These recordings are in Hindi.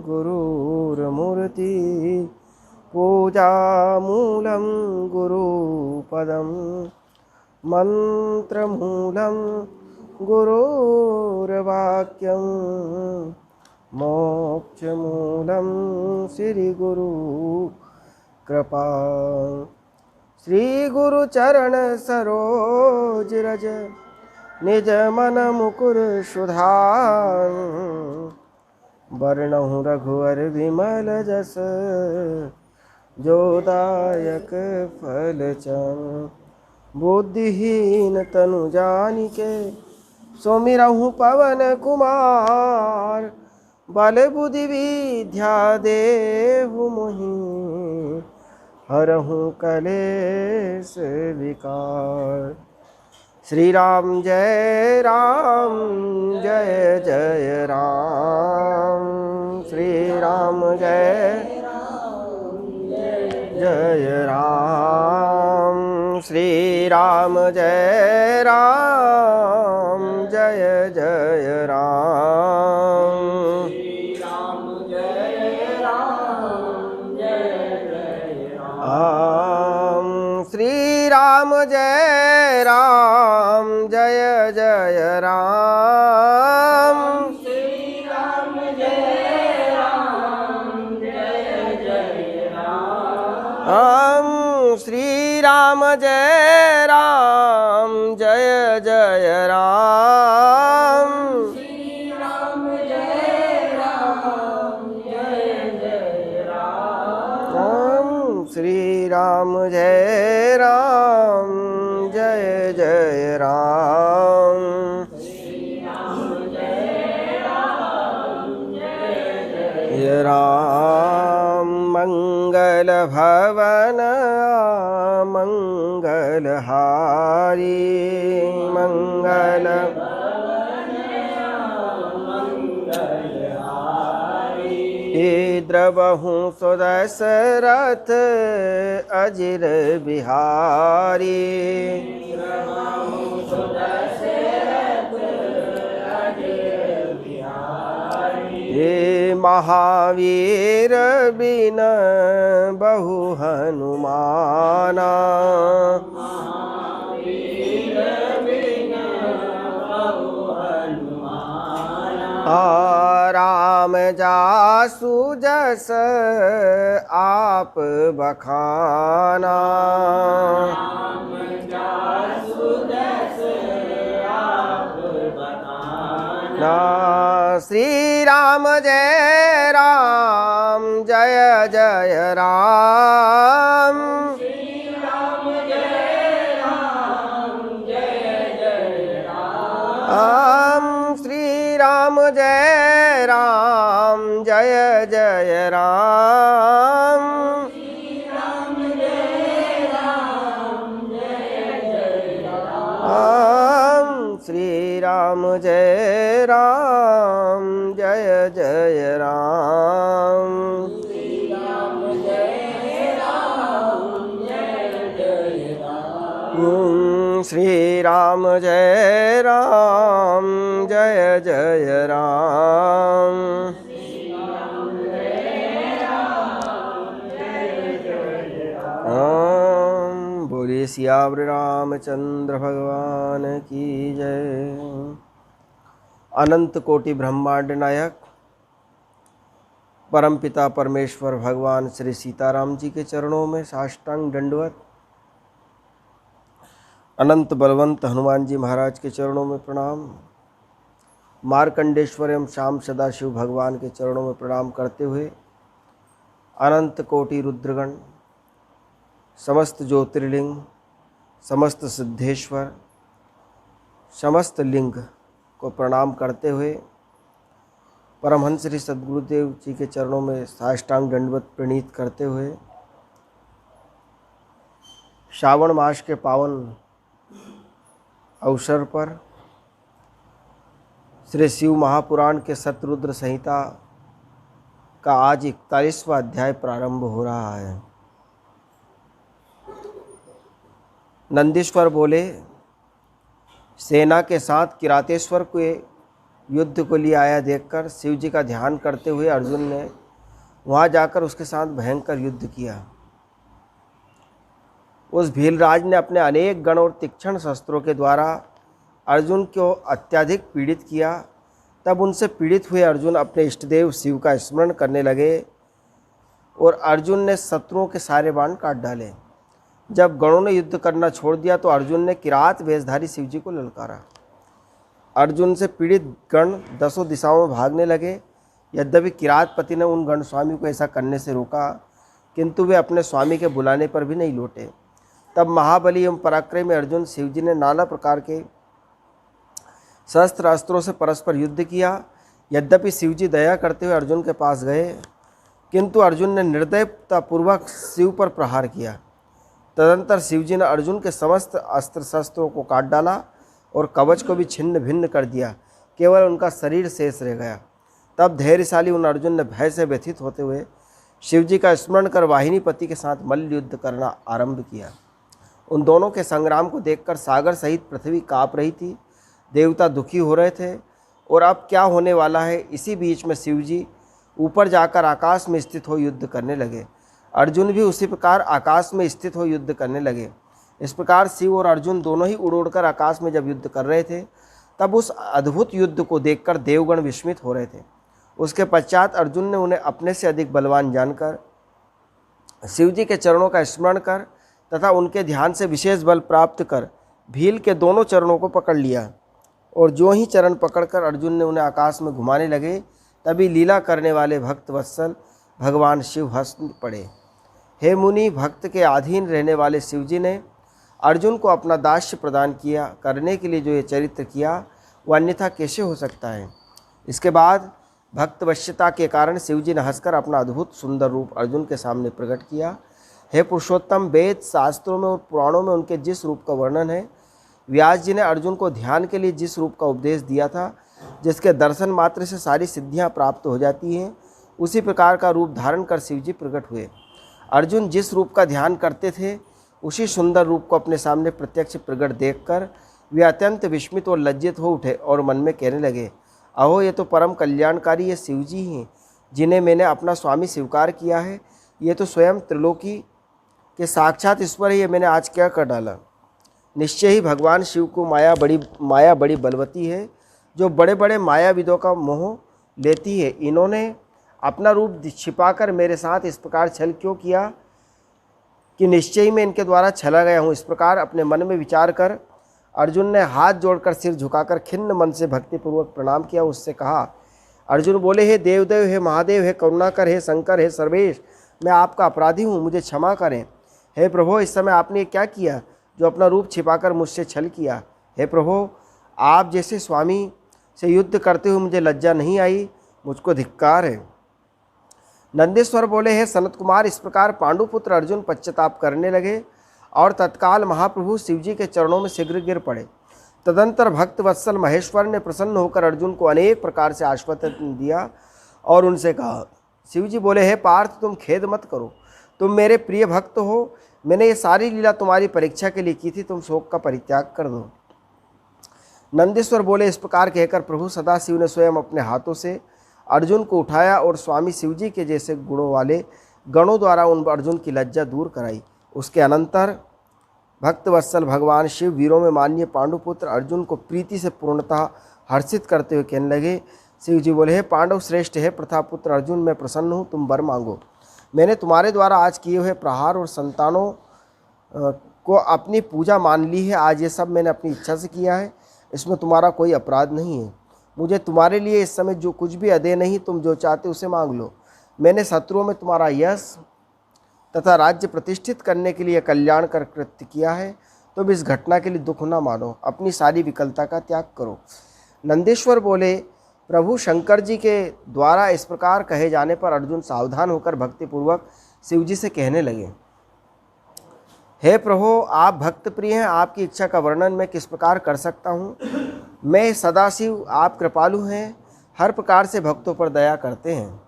गुरुर्मूर्ति पूजामूलं गुरुपदं मन्त्रमूलं गुरुर्वाक्यं मोक्षमूलं श्रीगुरु कृपा। श्री गुरु चरण सरोज रज निज मन मुकुर सुधार। वर्णहु रघुवर विमल जस जो दायक फल चन। बुद्धिहीन तनु जानिके सुमिरहु पवन कुमार। बल बुद्धि विद्या देहु मोहि हरहु कलेश विकार। श्री राम जय जय राम। श्री राम जय जय राम। श्री राम जय जय राम। श्री राम जय जय राम। श्री राम जय जय राम। श्री राम जय जय राम। श्री राम जय जय राम। श्री राम जय जय राम। जय राम। मंगल भवन मंगलहारी मंगल द्रवहु सुदशरथ अजिर बिहारी। हे महावीर बिन बहु हनुमाना। राम जासु जस आप बखाना। श्री राम जय जय राम। श्री राम जय जय राम। श्री राम जय जय राम। श्री राम जय जय राम। श्री राम जय जय राम। श्री राम जय जय राम। श्री राम जय जय राम। बोलिए सियावर रामचंद्र भगवान की जय। अनंत कोटि ब्रह्मांड नायक परमपिता परमेश्वर भगवान श्री सीताराम जी के चरणों में साष्टांग दंडवत। अनंत बलवंत हनुमान जी महाराज के चरणों में प्रणाम। मार्कंडेश्वर एवं श्याम सदाशिव भगवान के चरणों में प्रणाम करते हुए अनंत कोटि रुद्रगण, समस्त ज्योतिर्लिंग, समस्त सिद्धेश्वर, समस्त लिंग को प्रणाम करते हुए परमहंस श्री सद्गुरुदेव जी के चरणों में साष्टांग दंडवत प्रणीत करते हुए श्रावण मास के पावन अवसर पर श्री शिव महापुराण के शतरुद्र संहिता का आज 41वां अध्याय प्रारंभ हो रहा है। नंदीश्वर बोले, सेना के साथ किरातेश्वर के युद्ध को लिए आया देखकर शिव जी का ध्यान करते हुए अर्जुन ने वहाँ जाकर उसके साथ भयंकर युद्ध किया। उस भीलराज ने अपने अनेक गण और तीक्ष्ण शस्त्रों के द्वारा अर्जुन को अत्यधिक पीड़ित किया। तब उनसे पीड़ित हुए अर्जुन अपने इष्टदेव शिव का स्मरण करने लगे और अर्जुन ने शत्रुओं के सारे बाण काट डाले। जब गणों ने युद्ध करना छोड़ दिया तो अर्जुन ने किरात वेशधारी शिव जी को ललकारा। अर्जुन से पीड़ित गण दसों दिशाओं में भागने लगे। यद्यपि किरातपति ने उन गण स्वामी को ऐसा करने से रोका, किंतु वे अपने स्वामी के बुलाने पर भी नहीं लौटे। तब महाबली एवं पराक्रमी अर्जुन शिव जी ने नाना प्रकार के शस्त्र अस्त्रों से परस्पर युद्ध किया। यद्यपि शिव जी दया करते हुए अर्जुन के पास गए, किंतु अर्जुन ने निर्दयतापूर्वक शिव पर प्रहार किया। तदंतर शिव जी ने अर्जुन के समस्त अस्त्र शस्त्रों को काट डाला और कवच को भी छिन्न भिन्न कर दिया। केवल उनका शरीर शेष रह गया। तब धैर्यशाली उन अर्जुन ने भय से व्यथित होते हुए शिव जी का स्मरण कर वाहिनीपति के साथ मल्ल युद्ध करना आरंभ किया। उन दोनों के संग्राम को देखकर सागर सहित पृथ्वी काँप रही थी। देवता दुखी हो रहे थे और अब क्या होने वाला है। इसी बीच में शिव जी ऊपर जाकर आकाश में स्थित हो युद्ध करने लगे। अर्जुन भी उसी प्रकार आकाश में स्थित हो युद्ध करने लगे। इस प्रकार शिव और अर्जुन दोनों ही उड़ उड़कर आकाश में जब युद्ध कर रहे थे, तब उस अद्भुत युद्ध को देखकर देवगण विस्मित हो रहे थे। उसके पश्चात अर्जुन ने उन्हें अपने से अधिक बलवान जानकर शिव जी के चरणों का स्मरण कर तथा उनके ध्यान से विशेष बल प्राप्त कर भील के दोनों चरणों को पकड़ लिया। और जो ही चरण पकड़कर अर्जुन ने उन्हें आकाश में घुमाने लगे, तभी लीला करने वाले भक्त वत्सल भगवान शिव हंस पड़े। हे मुनि, भक्त के अधीन रहने वाले शिव जी ने अर्जुन को अपना दास्य प्रदान किया करने के लिए जो ये चरित्र किया, वह अन्यथा कैसे हो सकता है। इसके बाद भक्तवश्यता के कारण शिव जी ने हंसकर अपना अद्भुत सुंदर रूप अर्जुन के सामने प्रकट किया। हे पुरुषोत्तम, वेद शास्त्रों में और पुराणों में उनके जिस रूप का वर्णन है, व्यास जी ने अर्जुन को ध्यान के लिए जिस रूप का उपदेश दिया था, जिसके दर्शन मात्र से सारी सिद्धियां प्राप्त हो जाती हैं, उसी प्रकार का रूप धारण कर शिव जी प्रकट हुए। अर्जुन जिस रूप का ध्यान करते थे, उसी सुंदर रूप को अपने सामने प्रत्यक्ष प्रकट देखकर वे अत्यंत विस्मित और लज्जित हो उठे और मन में कहने लगे, अहो, ये तो परम कल्याणकारी ये शिव जी हैं जिन्हें मैंने अपना स्वामी स्वीकार किया है। ये तो स्वयं त्रिलोकी के साक्षात ईश्वर है। ये मैंने आज क्या कर डाला। निश्चय ही भगवान शिव को माया बड़ी बलवती है, जो बड़े बड़े मायाविदों का मोह लेती है। इन्होंने अपना रूप छिपाकर मेरे साथ इस प्रकार छल क्यों किया कि निश्चय ही मैं इनके द्वारा छला गया हूँ। इस प्रकार अपने मन में विचार कर अर्जुन ने हाथ जोड़कर सिर झुकाकर खिन्न मन से भक्तिपूर्वक प्रणाम किया। उससे कहा, अर्जुन बोले, हे देवदेव, हे महादेव, हे करुणाकर, हे शंकर, हे सर्वेश, मैं आपका अपराधी हूँ, मुझे क्षमा करें। हे प्रभु, इस समय आपने क्या किया जो अपना रूप छिपाकर मुझसे छल किया। हे प्रभु, आप जैसे स्वामी से युद्ध करते हुए मुझे लज्जा नहीं आई, मुझको धिक्कार है। नंदीश्वर बोले, हे सनत कुमार, इस प्रकार पांडुपुत्र अर्जुन पश्चाताप करने लगे और तत्काल महाप्रभु शिव जी के चरणों में शीघ्र गिर पड़े। तदंतर भक्त वत्सल महेश्वर ने प्रसन्न होकर अर्जुन को अनेक प्रकार से आश्वासन दिया और उनसे कहा। शिव जी बोले, हे पार्थ, तुम खेद मत करो, तुम मेरे प्रिय भक्त हो। मैंने ये सारी लीला तुम्हारी परीक्षा के लिए की थी, तुम शोक का परित्याग कर दो। नंदीश्वर बोले, इस प्रकार कहकर प्रभु सदाशिव ने स्वयं अपने हाथों से अर्जुन को उठाया और स्वामी शिव जी के जैसे गुणों वाले गणों द्वारा उन अर्जुन की लज्जा दूर कराई। उसके अनंतर भक्तवत्सल भगवान शिव वीरों में माननीय पांडुपुत्र अर्जुन को प्रीति से पूर्णतः हर्षित करते हुए कहने लगे। शिव जी बोले, हे पांडव श्रेष्ठ, है प्रथापुत्र अर्जुन, मैं प्रसन्न हूँ, तुम वर मांगो। मैंने तुम्हारे द्वारा आज किए हुए प्रहार और संतानों को अपनी पूजा मान ली है। आज ये सब मैंने अपनी इच्छा से किया है, इसमें तुम्हारा कोई अपराध नहीं है। मुझे तुम्हारे लिए इस समय जो कुछ भी अदेय नहीं, तुम जो चाहते उसे मांग लो। मैंने शत्रुओं में तुम्हारा यश तथा राज्य प्रतिष्ठित करने के लिए कल्याण कर कृत्य किया है। तुम इस घटना के लिए दुख न मानो, अपनी सारी विकलता का त्याग करो। नंदीश्वर बोले, प्रभु शंकर जी के द्वारा इस प्रकार कहे जाने पर अर्जुन सावधान होकर भक्तिपूर्वक शिव जी से कहने लगे, हे प्रभु, आप भक्त प्रिय हैं, आपकी इच्छा का वर्णन मैं किस प्रकार कर सकता हूँ। मैं सदाशिव, आप कृपालु हैं, हर प्रकार से भक्तों पर दया करते हैं।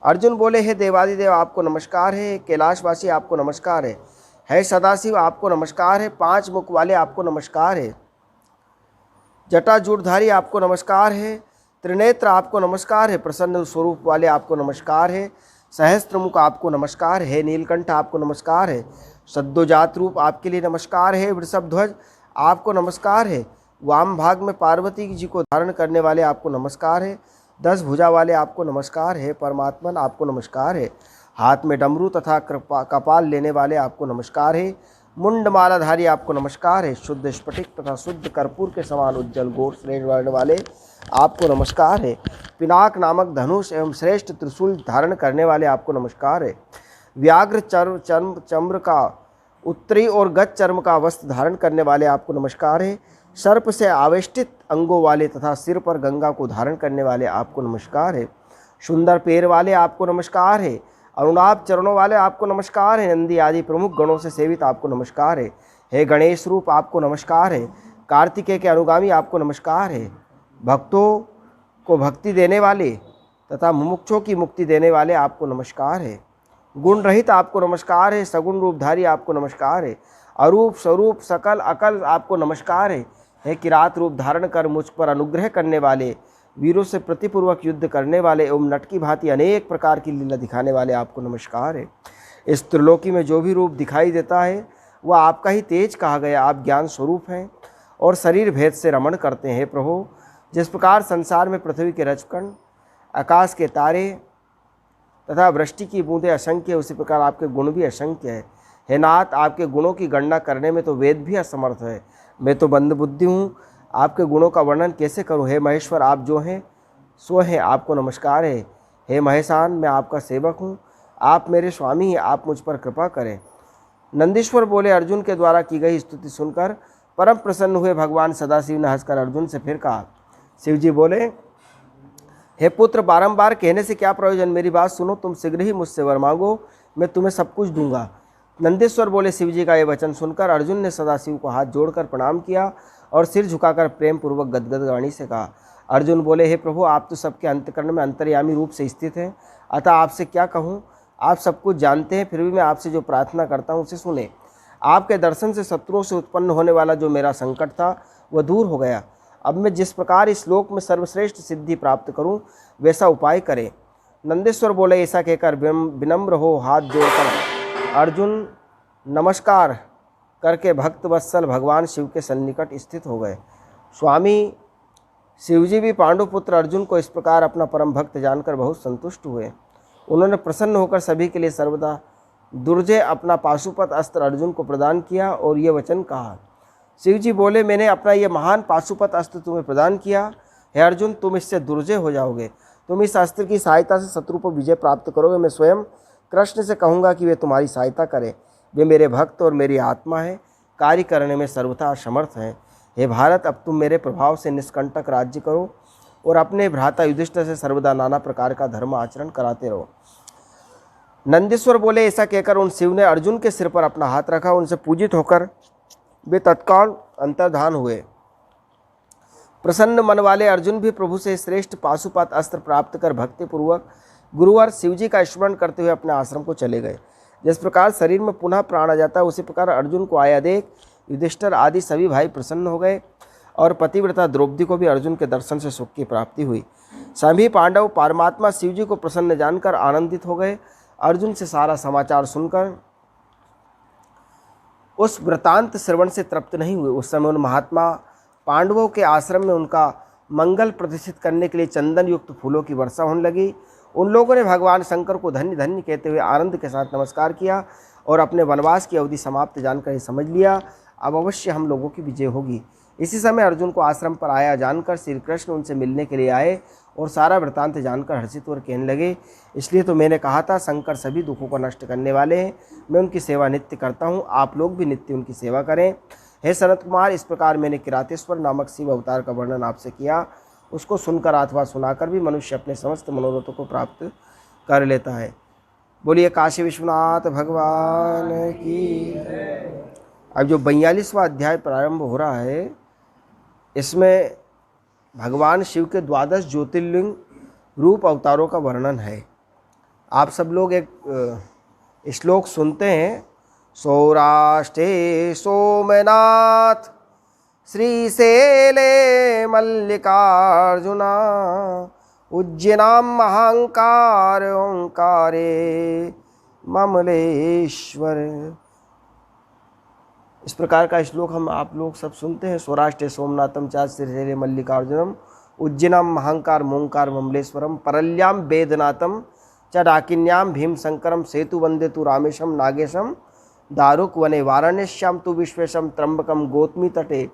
अर्जुन बोले, हे देवादिदेव, आपको नमस्कार है। कैलाशवासी, आपको नमस्कार है। हे सदाशिव, आपको नमस्कार है। 5 मुख वाले, आपको नमस्कार है। जटाजूटधारी, आपको नमस्कार है। त्रिनेत्र आपको नमस्कार है। प्रसन्न स्वरूप वाले आपको नमस्कार है। सहस्त्रमुख आपको नमस्कार है। नीलकंठ आपको नमस्कार है। सद्योजात रूप आपके लिए नमस्कार है। वृषभ ध्वज आपको नमस्कार है। वाम भाग में पार्वती जी को धारण करने वाले आपको नमस्कार है। 10 भुजा वाले आपको नमस्कार है। परमात्मन आपको नमस्कार है। हाथ में डमरू तथा कपाल लेने वाले आपको नमस्कार है। मुंड मालाधारी आपको नमस्कार है। शुद्ध स्फटिक तथा शुद्ध कर्पूर के समान उज्जवल गोर श्रेष्ठ वर्ण वाले आपको नमस्कार है। पिनाक नामक धनुष एवं श्रेष्ठ त्रिशूल धारण करने वाले आपको नमस्कार है। व्याघ्र चर्म का उत्तरी और गज चर्म का वस्त्र धारण करने वाले आपको नमस्कार है। सर्प से आवेष्टित अंगों वाले तथा सिर पर गंगा को धारण करने वाले आपको नमस्कार है। सुंदर पैर वाले आपको नमस्कार है। अरुणाभ चरणों वाले आपको नमस्कार है। नंदी आदि प्रमुख गणों से सेवित आपको नमस्कार है। हे गणेश रूप आपको नमस्कार है। कार्तिकेय के अनुगामी आपको नमस्कार है। भक्तों को भक्ति देने वाले तथा मुमुक्षों की मुक्ति देने वाले आपको नमस्कार है। गुण रहित आपको नमस्कार है। सगुण रूपधारी आपको नमस्कार है। अरूप स्वरूप सकल अकल आपको नमस्कार है। हे किरात रूप धारण कर मुझ पर अनुग्रह करने वाले, वीरों से प्रतिपूर्वक युद्ध करने वाले एवं नट की भांति अनेक प्रकार की लीला दिखाने वाले आपको नमस्कार है। इस त्रिलोकी में जो भी रूप दिखाई देता है वह आपका ही तेज कहा गया। आप ज्ञान स्वरूप हैं और शरीर भेद से रमण करते हैं। प्रभु, जिस प्रकार संसार में पृथ्वी के रजकण, आकाश के तारे तथा वृष्टि की बूंदें असंख्य है, उसी प्रकार आपके गुण भी असंख्य है। हे नाथ, आपके गुणों की गणना करने में तो वेद भी असमर्थ है। मैं तो मंदबुद्धि हूँ, आपके गुणों का वर्णन कैसे करूँ। हे महेश्वर, आप जो हैं सो हैं, आपको नमस्कार है। हे महेशान, मैं आपका सेवक हूँ, आप मेरे स्वामी हैं, आप मुझ पर कृपा करें। नंदीश्वर बोले, अर्जुन के द्वारा की गई स्तुति सुनकर परम प्रसन्न हुए भगवान सदाशिव ने हंसकर अर्जुन से फिर कहा। शिव जी बोले, हे पुत्र, बारंबार कहने से क्या प्रयोजन। मेरी बात सुनो, तुम शीघ्र ही मुझसे वर मांगो, मैं तुम्हें सब कुछ दूंगा। नंदीश्वर बोले, शिव जी का ये वचन सुनकर अर्जुन ने सदाशिव को हाथ जोड़कर प्रणाम किया और सिर झुकाकर प्रेम पूर्वक गदगद वाणी से कहा। अर्जुन बोले, हे प्रभु, आप तो सबके अंतःकरण में अंतर्यामी रूप से स्थित हैं, अतः आपसे क्या कहूँ। आप सब कुछ जानते हैं, फिर भी मैं आपसे जो प्रार्थना करता हूँ उसे सुने। आपके दर्शन से शत्रुओं से उत्पन्न होने वाला जो मेरा संकट था वह दूर हो गया। अब मैं जिस प्रकार इस श्लोक में सर्वश्रेष्ठ सिद्धि प्राप्त करूं वैसा उपाय करें। नंदीश्वर बोले, ऐसा कहकर विनम्र हो हाथ जोड़कर अर्जुन नमस्कार करके भक्त वत्सल भगवान शिव के सन्निकट स्थित हो गए। स्वामी शिवजी भी पांडुपुत्र अर्जुन को इस प्रकार अपना परम भक्त जानकर बहुत संतुष्ट हुए। उन्होंने प्रसन्न होकर सभी के लिए सर्वदा दुर्जय अपना पाशुपत अस्त्र अर्जुन को प्रदान किया और ये वचन कहा। शिव जी बोले, मैंने अपना ये महान पाशुपत अस्त्र तुम्हें प्रदान किया। हे अर्जुन, तुम इससे दुर्जय हो जाओगे। तुम इस अस्त्र की सहायता से शत्रु पर विजय प्राप्त करोगे। मैं स्वयं कृष्ण से कहूँगा कि वे तुम्हारी सहायता करें। वे मेरे भक्त और मेरी आत्मा है, कार्य करने में सर्वथा समर्थ हैं। हे भारत, अब तुम मेरे प्रभाव से निष्कंटक राज्य करो और अपने भ्राता युधिष्ठिर से सर्वदा नाना प्रकार का धर्म आचरण कराते रहो। नंदीश्वर बोले, ऐसा कहकर उन शिव ने अर्जुन के सिर पर अपना हाथ रखा। उनसे पूजित होकर वे तत्काल अंतर्धान हुए। प्रसन्न मन वाले अर्जुन भी प्रभु से श्रेष्ठ पाशुपत अस्त्र प्राप्त कर भक्तिपूर्वक गुरुवर शिवजी का स्मरण करते हुए अपने आश्रम को चले गए। जिस प्रकार शरीर में पुनः प्राण आ जाता है, उसी प्रकार अर्जुन को आया देख युधिष्ठिर आदि सभी भाई प्रसन्न हो गए और पतिव्रता द्रौपदी को भी अर्जुन के दर्शन से सुख की प्राप्ति हुई। सभी पांडव परमात्मा शिवजी को प्रसन्न जानकर आनंदित हो गए। अर्जुन से सारा समाचार सुनकर उस वृतांत श्रवण से तृप्त नहीं हुए। उस समय उन महात्मा पांडवों के आश्रम में उनका मंगल प्रतिष्ठित करने के लिए चंदन युक्त फूलों की वर्षा होने लगी। उन लोगों ने भगवान शंकर को धन्य धन्य कहते हुए आनंद के साथ नमस्कार किया और अपने वनवास की अवधि समाप्त जानकर ही समझ लिया, अब अवश्य हम लोगों की विजय होगी। इसी समय अर्जुन को आश्रम पर आया जानकर श्री कृष्ण उनसे मिलने के लिए आए और सारा वृतांत जानकर हर्षित और कहने लगे, इसलिए तो मैंने कहा था शंकर सभी दुखों को नष्ट करने वाले हैं। मैं उनकी सेवा नित्य करता हूँ, आप लोग भी नित्य उनकी सेवा करें। हे सनत कुमार, इस प्रकार मैंने किरातेश्वर नामक शिव अवतार का वर्णन आपसे किया। उसको सुनकर अथवा सुनाकर भी मनुष्य अपने समस्त मनोरथों को प्राप्त कर लेता है। बोलिए काशी विश्वनाथ भगवान की। अब जो 42वां अध्याय प्रारंभ हो रहा है, इसमें भगवान शिव के 12 ज्योतिर्लिंग रूप अवतारों का वर्णन है। आप सब लोग एक श्लोक सुनते हैं, सौराष्ट्रे सोमनाथ श्रीशैले मल्लिकार्जुना उज्जयिनां महांकार ओंकारे ममलेश्वर। इस प्रकार का श्लोक हम आप लोग सब सुनते हैं। सौराष्ट्र सोमनाथम च श्रीशैले मल्लिकार्जुनम उज्जयिनां महांकार मोंकार ममलेश्वरम परल्यां वेदनाथम च डाकिन्यां भीमशंकरम सेतु वंदे तु रामेशम नागेशम दारुक वने वाराणस्याम तु विश्वेशम त्र्यंबकम गौतमी तटे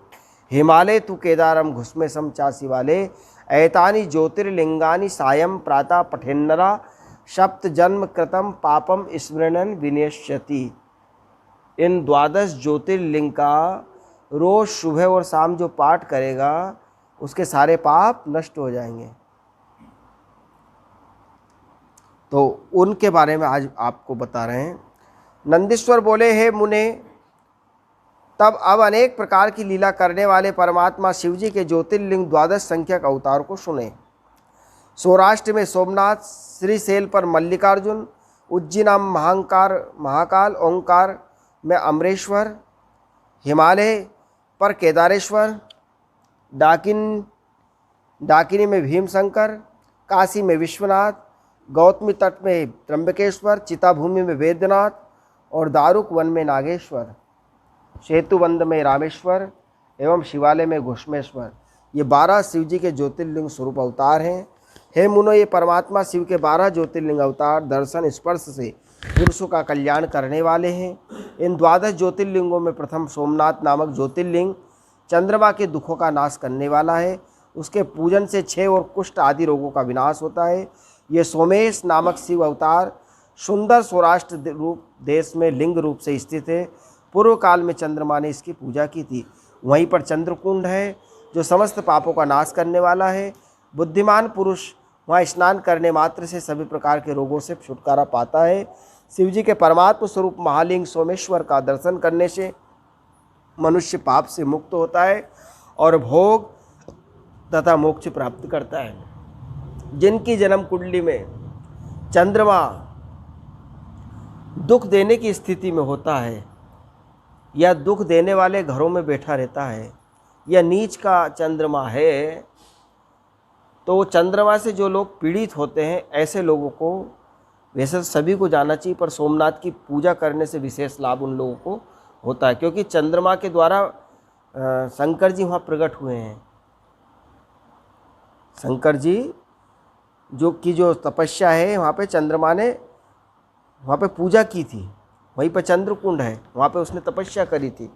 हिमालय तु केदारम घुस्मेशम चा शिवाले ऐतानि ज्योतिर्लिंगानि सायं प्रातः पठेन्नरा सप्त जन्म कृतम पापम स्मरणन विनश्यति। इन 12 ज्योतिर्लिंग का रोज सुबह और शाम जो पाठ करेगा उसके सारे पाप नष्ट हो जाएंगे। तो उनके बारे में आज आपको बता रहे हैं। नंदीश्वर बोले, हे मुने, तब अब अनेक प्रकार की लीला करने वाले परमात्मा शिवजी के ज्योतिर्लिंग 12 संख्यक अवतार को सुने। सौराष्ट्र में सोमनाथ, श्रीशैल पर मल्लिकार्जुन, उज्जैनाम महाकाल ओंकार में अमरेश्वर, हिमालय पर केदारेश्वर, डाकिनी में भीमशंकर, काशी में विश्वनाथ, गौतमी तट में त्र्यंबकेश्वर, चिताभूमि में वैद्यनाथ और दारुक वन में नागेश्वर, सेतुबंद में रामेश्वर एवं शिवालय में घुस्मेश्वर। ये 12 शिव जी के ज्योतिर्लिंग स्वरूप अवतार हैं। हे मुनो, ये परमात्मा शिव के 12 ज्योतिर्लिंग अवतार दर्शन स्पर्श से पुरुषों का कल्याण करने वाले हैं। इन 12 ज्योतिर्लिंगों में प्रथम सोमनाथ नामक ज्योतिर्लिंग चंद्रमा के दुखों का नाश करने वाला है। उसके पूजन से क्षय और कुष्ठ आदि रोगों का विनाश होता है। ये सोमेश नामक शिव अवतार सुंदर सौराष्ट्र रूप देश में लिंग रूप से स्थित है। पूर्व काल में चंद्रमा ने इसकी पूजा की थी। वहीं पर चंद्रकुंड है जो समस्त पापों का नाश करने वाला है। बुद्धिमान पुरुष वहाँ स्नान करने मात्र से सभी प्रकार के रोगों से छुटकारा पाता है। शिवजी के परमात्म स्वरूप महालिंग सोमेश्वर का दर्शन करने से मनुष्य पाप से मुक्त होता है और भोग तथा मोक्ष प्राप्त करता है। जिनकी जन्म कुंडली में चंद्रमा दुख देने की स्थिति में होता है या दुख देने वाले घरों में बैठा रहता है या नीच का चंद्रमा है, तो चंद्रमा से जो लोग पीड़ित होते हैं ऐसे लोगों को, वैसे सभी को जाना चाहिए, पर सोमनाथ की पूजा करने से विशेष लाभ उन लोगों को होता है, क्योंकि चंद्रमा के द्वारा शंकर जी वहाँ प्रकट हुए हैं। शंकर जी जो तपस्या है वहाँ पे चंद्रमा ने वहाँ पे पूजा की थी। वहीं पर चंद्रकुंड है, वहाँ पे उसने तपस्या करी थी।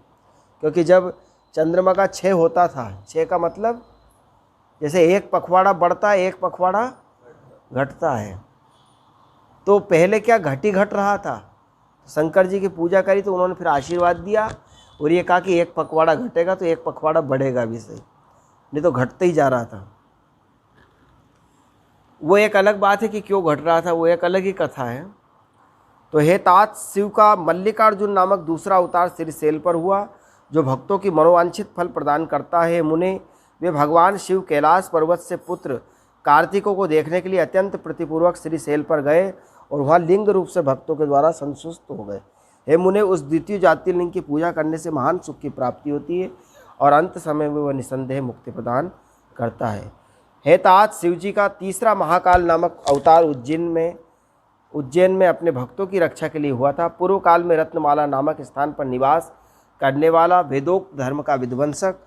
क्योंकि जब चंद्रमा का क्षय होता था, क्षय का मतलब जैसे एक पखवाड़ा बढ़ता है एक पखवाड़ा घटता है, तो पहले क्या घट रहा था। शंकर जी की पूजा करी तो उन्होंने फिर आशीर्वाद दिया और ये कहा कि एक पखवाड़ा घटेगा तो एक पखवाड़ा बढ़ेगा भी सही, नहीं तो घटते ही जा रहा था। वो एक अलग बात है कि क्यों घट रहा था, वो एक अलग ही कथा है। तो हे तात, शिव का मल्लिकार्जुन नामक दूसरा अवतार श्रीशैल पर हुआ जो भक्तों की मनोवांछित फल प्रदान करता है। मुने, वे भगवान शिव कैलाश पर्वत से पुत्र कार्तिकों को देखने के लिए अत्यंत प्रीतिपूर्वक श्रीशैल पर गए और वहाँ लिंग रूप से भक्तों के द्वारा संतुष्ट हो गए। हे मुने, उस द्वितीय ज्योतिर्लिंग की पूजा करने से महान सुख की प्राप्ति होती है और अंत समय में वह निसंदेह मुक्ति प्रदान करता है। हे तात, शिवजी का तीसरा महाकाल नामक अवतार उज्जैन में अपने भक्तों की रक्षा के लिए हुआ था। पूर्व काल में रत्नमाला नामक स्थान पर निवास करने वाला वेदोक्त धर्म का विध्वंसक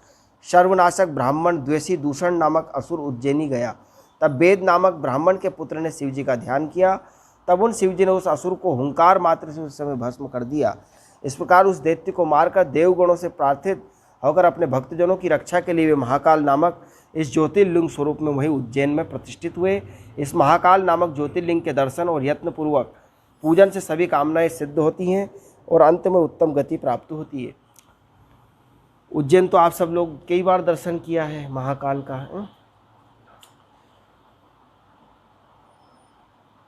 सर्वनाशक ब्राह्मण द्वेषी दूषण नामक असुर उज्जैनी गया। तब वेद नामक ब्राह्मण के पुत्र ने शिवजी का ध्यान किया। तब उन शिवजी ने उस असुर को हुंकार मात्र से उस समय भस्म कर दिया। इस प्रकार उस दैत्य को मारकर देवगणों से प्रार्थित होकर अपने भक्तजनों की रक्षा के लिए वे महाकाल नामक इस ज्योतिर्लिंग स्वरूप में वही उज्जैन में प्रतिष्ठित हुए। इस महाकाल नामक ज्योतिर्लिंग के दर्शन और यत्नपूर्वक पूजन से सभी कामनाएं सिद्ध होती हैं और अंत में उत्तम गति प्राप्त होती है। उज्जैन तो आप सब लोग कई बार दर्शन किया है महाकाल का।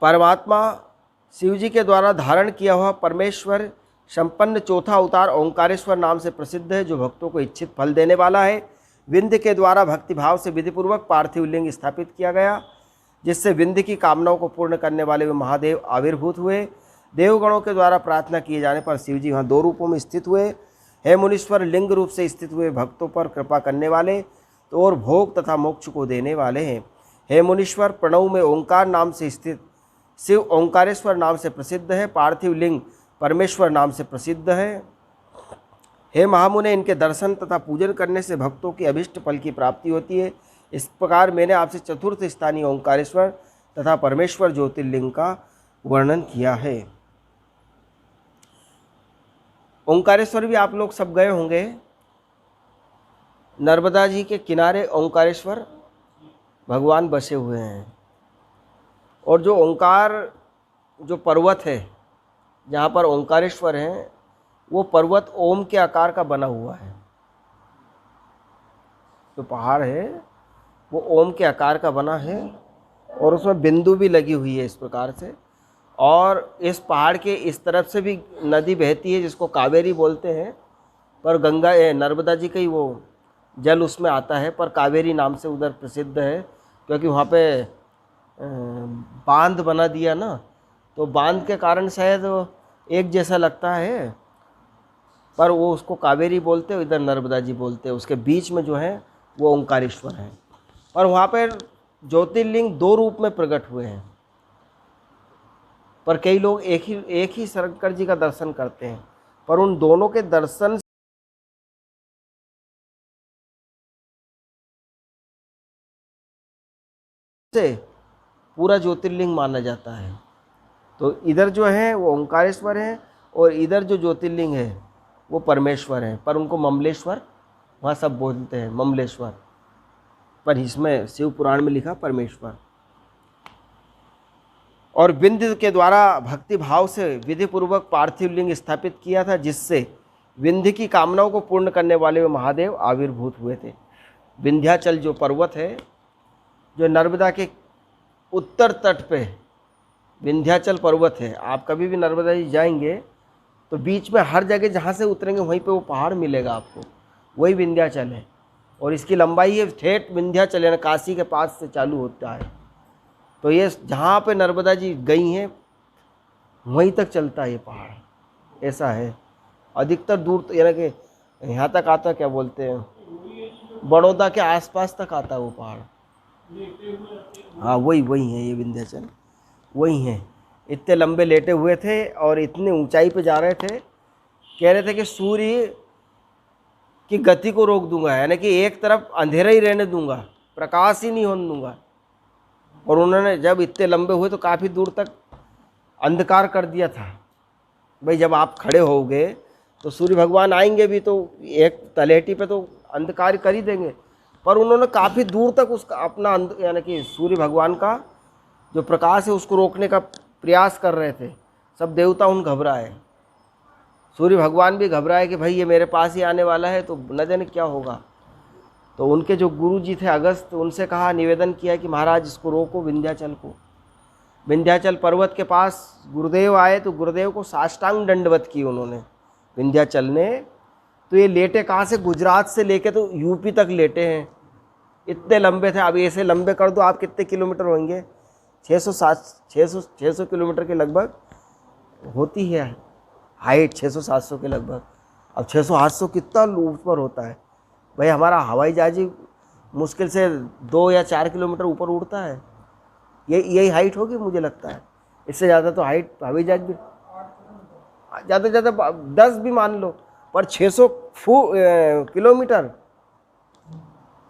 परमात्मा शिवजी के द्वारा धारण किया हुआ परमेश्वर संपन्न चौथा अवतार ओंकारेश्वर नाम से प्रसिद्ध है, जो भक्तों को इच्छित फल देने वाला है। विंध्य के द्वारा भक्तिभाव से विधिपूर्वक पार्थिव लिंग स्थापित किया गया, जिससे विंध्य की कामनाओं को पूर्ण करने वाले वे महादेव आविर्भूत हुए। देवगणों के द्वारा प्रार्थना किए जाने पर शिवजी वहाँ 2 रूपों में स्थित हुए। हे मुनीश्वर, लिंग रूप से स्थित हुए भक्तों पर कृपा करने वाले तो और भोग तथा मोक्ष को देने वाले हैं। हे मुनीश्वर, प्रणव में ओंकार नाम से स्थित शिव ओंकारेश्वर नाम से प्रसिद्ध है। पार्थिव लिंग परमेश्वर नाम से प्रसिद्ध है। हे महामुने, इनके दर्शन तथा पूजन करने से भक्तों की अभिष्ट फल की प्राप्ति होती है। इस प्रकार मैंने आपसे चतुर्थ स्थानीय ओंकारेश्वर तथा परमेश्वर ज्योतिर्लिंग का वर्णन किया है। ओंकारेश्वर भी आप लोग सब गए होंगे। नर्मदा जी के किनारे ओंकारेश्वर भगवान बसे हुए हैं। और जो ओंकार जो पर्वत है जहाँ पर ओंकारेश्वर हैं, वो पर्वत ओम के आकार का बना हुआ है। जो पहाड़ है वो ओम के आकार का बना है और उसमें बिंदु भी लगी हुई है इस प्रकार से। और इस पहाड़ के इस तरफ से भी नदी बहती है जिसको कावेरी बोलते हैं, पर गंगा नर्मदा जी का ही वो जल उसमें आता है, पर कावेरी नाम से उधर प्रसिद्ध है क्योंकि वहाँ पे बांध बना दिया ना, तो बांध के कारण शायद एक जैसा लगता है, पर वो उसको कावेरी बोलते हैं, इधर नर्मदा जी बोलते हैं। उसके बीच में जो है वो ओंकारेश्वर है। और वहाँ पर ज्योतिर्लिंग दो रूप में प्रकट हुए हैं, पर कई लोग एक ही शंकर जी का दर्शन करते हैं, पर उन दोनों के दर्शन से पूरा ज्योतिर्लिंग माना जाता है। तो इधर जो है वो ओंकारेश्वर है और इधर जो ज्योतिर्लिंग है वो परमेश्वर है, पर उनको ममलेश्वर वहाँ सब बोलते हैं, ममलेश्वर, पर इसमें शिव पुराण में लिखा परमेश्वर। और विंध्य के द्वारा भक्ति भाव से विधि पूर्वक पार्थिव लिंग स्थापित किया था, जिससे विंध्य की कामनाओं को पूर्ण करने वाले महादेव आविर्भूत हुए थे। विंध्याचल जो पर्वत है, जो नर्मदा के उत्तर तट पे विंध्याचल पर्वत है। आप कभी भी नर्मदा जी जाएंगे तो बीच में हर जगह जहाँ से उतरेंगे वहीं पे वो पहाड़ मिलेगा आपको, वही विंध्याचल है। और इसकी लंबाई है ठेठ विंध्याचल यानी काशी के पास से चालू होता है। तो ये जहाँ पे नर्मदा जी गई हैं वहीं तक चलता है ये पहाड़, ऐसा है। अधिकतर दूर यानी कि यहाँ तक आता, क्या बोलते हैं, बड़ौदा के आसपास तक आता है वो पहाड़। हाँ वही है ये विंध्याचल, वही है। इतने लंबे लेटे हुए थे और इतने ऊंचाई पे जा रहे थे, कह रहे थे कि सूर्य की गति को रोक दूंगा, यानी कि एक तरफ अंधेरा ही रहने दूंगा, प्रकाश ही नहीं होने दूंगा। और उन्होंने जब इतने लंबे हुए तो काफ़ी दूर तक अंधकार कर दिया था। भाई जब आप खड़े होगे तो सूर्य भगवान आएंगे भी तो एक तलेटी पे तो अंधकार कर ही देंगे, पर उन्होंने काफ़ी दूर तक उसका अपना यानी कि सूर्य भगवान का जो प्रकाश है उसको रोकने का प्रयास कर रहे थे। सब देवता उन घबराए, सूर्य भगवान भी घबराए कि भाई ये मेरे पास ही आने वाला है तो न जाने क्या होगा। तो उनके जो गुरु जी थे अगस्त, उनसे कहा, निवेदन किया कि महाराज इसको रोको, विंध्याचल को। विंध्याचल पर्वत के पास गुरुदेव आए तो गुरुदेव को साष्टांग दंडवत की उन्होंने विंध्याचल ने। तो ये लेटे कहाँ से, गुजरात से लेके तो यूपी तक लेटे हैं, इतने लंबे थे। अब ऐसे लंबे कर दो आप, कितने किलोमीटर होंगे, 600 किलोमीटर के लगभग होती है हाइट, 600-700 के लगभग। अब 600-800 कितना ऊपर होता है भाई। हमारा हवाई जहाज ही मुश्किल से 2 या 4 किलोमीटर ऊपर उड़ता है, यही हाइट होगी मुझे लगता है। इससे ज़्यादा तो हाइट हवाई जहाज भी ज़्यादा से ज़्यादा 10 भी मान लो, पर 600 किलोमीटर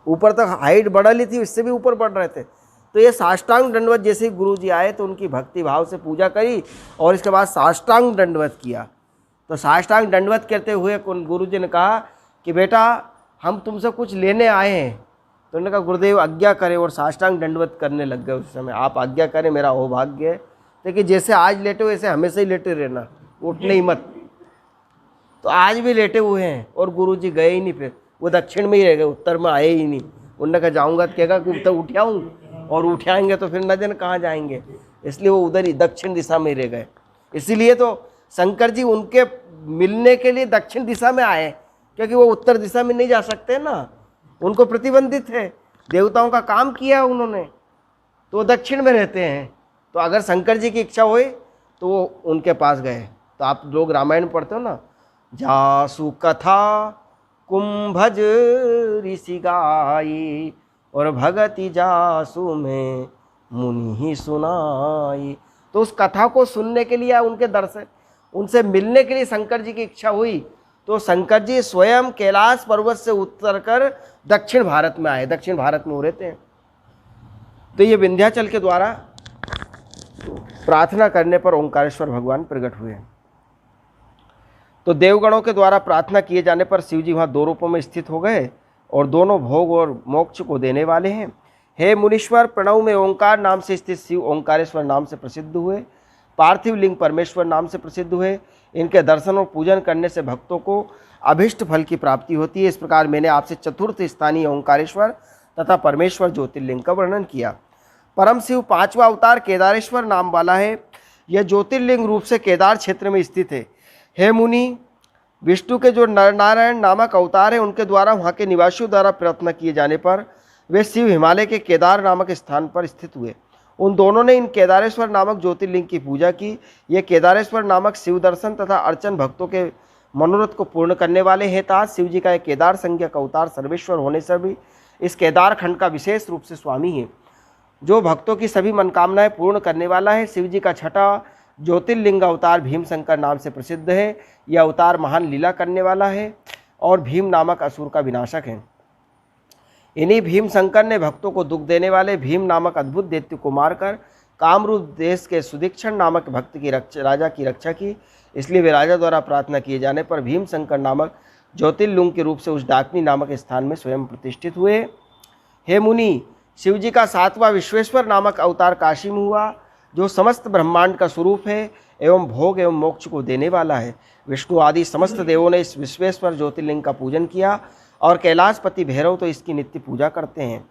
ऊपर तक हाइट बढ़ ली थी, इससे भी ऊपर बढ़ रहे थे। तो ये साष्टांग दंडवत, जैसे ही गुरु जी आए तो उनकी भक्ति भाव से पूजा करी और इसके बाद साष्टांग दंडवत किया। तो साष्टांग दंडवत करते हुए गुरु जी ने कहा कि बेटा हम तुमसे कुछ लेने आए हैं। तो उन्होंने कहा गुरुदेव आज्ञा करें, और साष्टांग दंडवत करने लग गए उस समय। आप आज्ञा करें, मेरा अहोभाग्य है, लेकिन जैसे आज लेटे हो वैसे हमेशा ही लेटे रहना, उठने ही मत। तो आज भी लेटे हुए हैं और गुरु जी गए ही नहीं, फिर वो दक्षिण में ही रह गए, उत्तर में आए ही नहीं। उन्होंने कहा जाऊँगा तो कहेगा कि उत्तर उठ आऊँ, और उठाएंगे तो फिर न जाने कहाँ जाएंगे, इसलिए वो उधर ही दक्षिण दिशा में रह गए। इसीलिए तो शंकर जी उनके मिलने के लिए दक्षिण दिशा में आए, क्योंकि वो उत्तर दिशा में नहीं जा सकते ना, उनको प्रतिबंधित है। देवताओं का काम किया है उन्होंने, तो वो दक्षिण में रहते हैं। तो अगर शंकर जी की इच्छा हुई तो वो उनके पास गए। तो आप लोग रामायण पढ़ते हो ना, जासु कथा कुंभज ऋषि गाई, और भगति जासु में मुनि ही सुनाई। तो उस कथा को सुनने के लिए, उनके दर्शन, उनसे मिलने के लिए शंकर जी की इच्छा हुई। तो शंकर जी स्वयं कैलाश पर्वत से उतरकर दक्षिण भारत में आए, दक्षिण भारत में हो रहते हैं। तो ये विंध्याचल के द्वारा प्रार्थना करने पर ओंकारेश्वर भगवान प्रकट हुए। तो देवगणों के द्वारा प्रार्थना किए जाने पर शिव जी वहाँ दो रूपों में स्थित हो गए और दोनों भोग और मोक्ष को देने वाले हैं। हे मुनीश्वर, प्रणव में ओंकार नाम से स्थित शिव ओंकारेश्वर नाम से प्रसिद्ध हुए। पार्थिव लिंग परमेश्वर नाम से प्रसिद्ध हुए। इनके दर्शन और पूजन करने से भक्तों को अभिष्ट फल की प्राप्ति होती है। इस प्रकार मैंने आपसे चतुर्थ स्थानीय ओंकारेश्वर तथा परमेश्वर ज्योतिर्लिंग का वर्णन किया। परम शिव पांचवा अवतार केदारेश्वर नाम वाला है। यह ज्योतिर्लिंग रूप से केदार क्षेत्र में स्थित है। हे मुनि, विष्णु के जो नर नारायण नामक अवतार है, उनके द्वारा वहाँ के निवासियों द्वारा प्रार्थना किए जाने पर वे शिव हिमालय के केदार नामक स्थान पर स्थित हुए। उन दोनों ने इन केदारेश्वर नामक ज्योतिर्लिंग की पूजा की। ये केदारेश्वर नामक शिव दर्शन तथा अर्चन भक्तों के मनोरथ को पूर्ण करने वाले हैं। तात शिव जी का एक केदार संज्ञक अवतार सर्वेश्वर होने से भी इस केदार खंड का विशेष रूप से स्वामी है, जो भक्तों की सभी मनोकामनाएं पूर्ण करने वाला है। शिव जी का छठा ज्योतिर्लिंग अवतार भीमशंकर नाम से प्रसिद्ध है। यह अवतार महान लीला करने वाला है और भीम नामक असुर का विनाशक है। इन्हीं भीमशंकर ने भक्तों को दुख देने वाले भीम नामक अद्भुत दैत्य को मारकर कामरूप देश के सुदीक्षण नामक भक्त की राजा की रक्षा की। इसलिए वे राजा द्वारा प्रार्थना किए जाने पर भीमशंकर नामक ज्योतिर्लिंग के रूप से उस डाकनी नामक स्थान में स्वयं प्रतिष्ठित हुए। हे मुनि, शिव जी का सातवां विश्वेश्वर नामक अवतार काशी में हुआ, जो समस्त ब्रह्मांड का स्वरूप है एवं भोग एवं मोक्ष को देने वाला है। विष्णु आदि समस्त देवों ने इस विश्वेश्वर ज्योतिर्लिंग का पूजन किया और कैलाशपति भैरव तो इसकी नित्य पूजा करते हैं।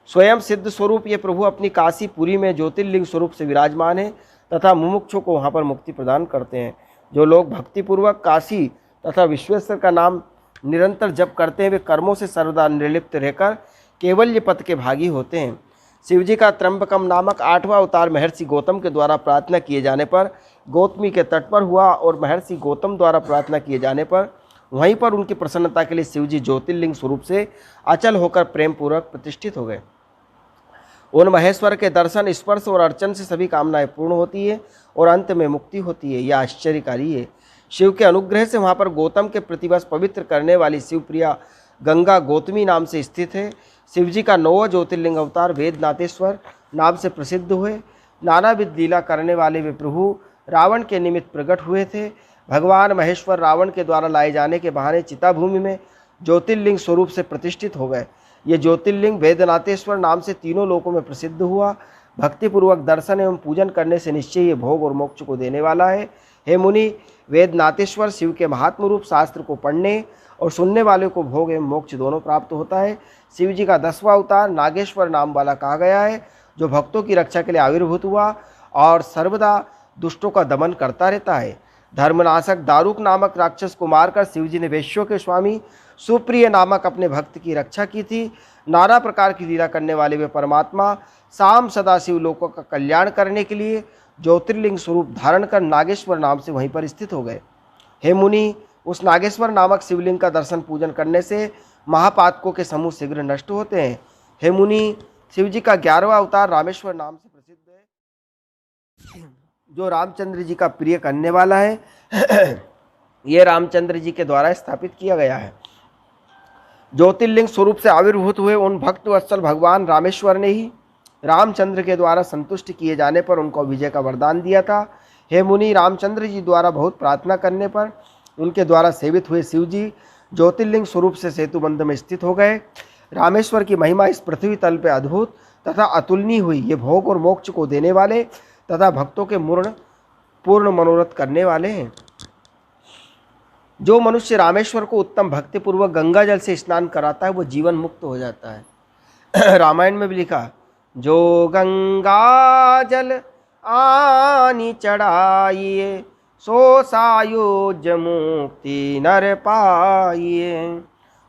स्वयं सिद्ध स्वरूप ये प्रभु अपनी काशी पुरी में ज्योतिर्लिंग स्वरूप से विराजमान है तथा मुमुक्षु को वहाँ पर मुक्ति प्रदान करते हैं। जो लोग भक्तिपूर्वक काशी तथा विश्वेश्वर का नाम निरंतर जप करते हैं, वे कर्मों से सर्वदा निर्लिप्त रहकर केवल्य पद के भागी होते हैं। शिव जी का त्र्यंबकम नामक आठवां अवतार महर्षि गौतम के द्वारा प्रार्थना किए जाने पर गौतमी के तट पर हुआ और महर्षि गौतम द्वारा प्रार्थना किए जाने पर वहीं पर उनकी प्रसन्नता के लिए शिव जी ज्योतिर्लिंग स्वरूप से अचल होकर प्रेम पूर्वक प्रतिष्ठित हो गए। उन महेश्वर के दर्शन, स्पर्श और अर्चन से सभी कामनाएं पूर्ण होती है और अंत में मुक्ति होती है। यह आश्चर्यकारी है। शिव के अनुग्रह से वहाँ पर गौतम के प्रतिवश पवित्र करने वाली शिवप्रिया गंगा गौतमी नाम से स्थित है। शिव जी का नौवां ज्योतिर्लिंग अवतार वेदनाथेश्वर नाम से प्रसिद्ध हुए। नानाविध लीला करने वाले वे प्रभु रावण के निमित्त प्रकट हुए थे। भगवान महेश्वर रावण के द्वारा लाए जाने के बहाने चिता भूमि में ज्योतिर्लिंग स्वरूप से प्रतिष्ठित हो गए। ये ज्योतिर्लिंग वेदनाथेश्वर नाम से तीनों लोकों में प्रसिद्ध हुआ। भक्तिपूर्वक दर्शन एवं पूजन करने से निश्चय ये भोग और मोक्ष को देने वाला है। हे मुनि, वेदनाथेश्वर शिव के महात्म रूप शास्त्र को पढ़ने और सुनने वाले को भोग एवं मोक्ष दोनों प्राप्त होता है। शिव जी का 10वां अवतार नागेश्वर नाम वाला कहा गया है, जो भक्तों की रक्षा के लिए आविर्भूत हुआ और सर्वदा दुष्टों का दमन करता रहता है। धर्मनाशक दारुक नामक राक्षस को मारकर शिव जी ने वैश्यों के स्वामी सुप्रिय नामक अपने भक्त की रक्षा की थी। नाना प्रकार की लीला करने वाले वे परमात्मा शाम सदाशिव लोकों का कल्याण करने के लिए ज्योतिर्लिंग स्वरूप धारण कर नागेश्वर नाम से वहीं पर स्थित हो गए। हे मुनि, उस नागेश्वर नामक शिवलिंग का दर्शन पूजन करने से महापातकों के समूह शीघ्र नष्ट होते हैं। हे मुनि, शिव जी का 11वां अवतार रामेश्वर नाम से प्रसिद्ध है, जो रामचंद्र जी का प्रिय करने वाला है। ये रामचंद्र जी के द्वारा स्थापित किया गया है। ज्योतिर्लिंग स्वरूप से आविर्भूत हुए उन भक्त वत्सल भगवान रामेश्वर ने ही रामचंद्र के द्वारा संतुष्ट किए जाने पर उनको विजय का वरदान दिया था। हे मुनि, रामचंद्र जी द्वारा बहुत प्रार्थना करने पर उनके द्वारा सेवित हुए शिव जी ज्योतिर्लिंग स्वरूप से सेतुबंध में स्थित हो गए। रामेश्वर की महिमा इस पृथ्वी तल पर अद्भुत तथा अतुलनीय हुई। ये भोग और मोक्ष को देने वाले तथा भक्तों के पूर्ण मनोरथ करने वाले हैं। जो मनुष्य रामेश्वर को उत्तम भक्तिपूर्वक गंगा जल से स्नान कराता है, वो जीवन मुक्त हो जाता है। रामायण में भी लिखा, जो गंगा जल आनी चढ़ाइए सो सायुज मुक्ति नर पाइए।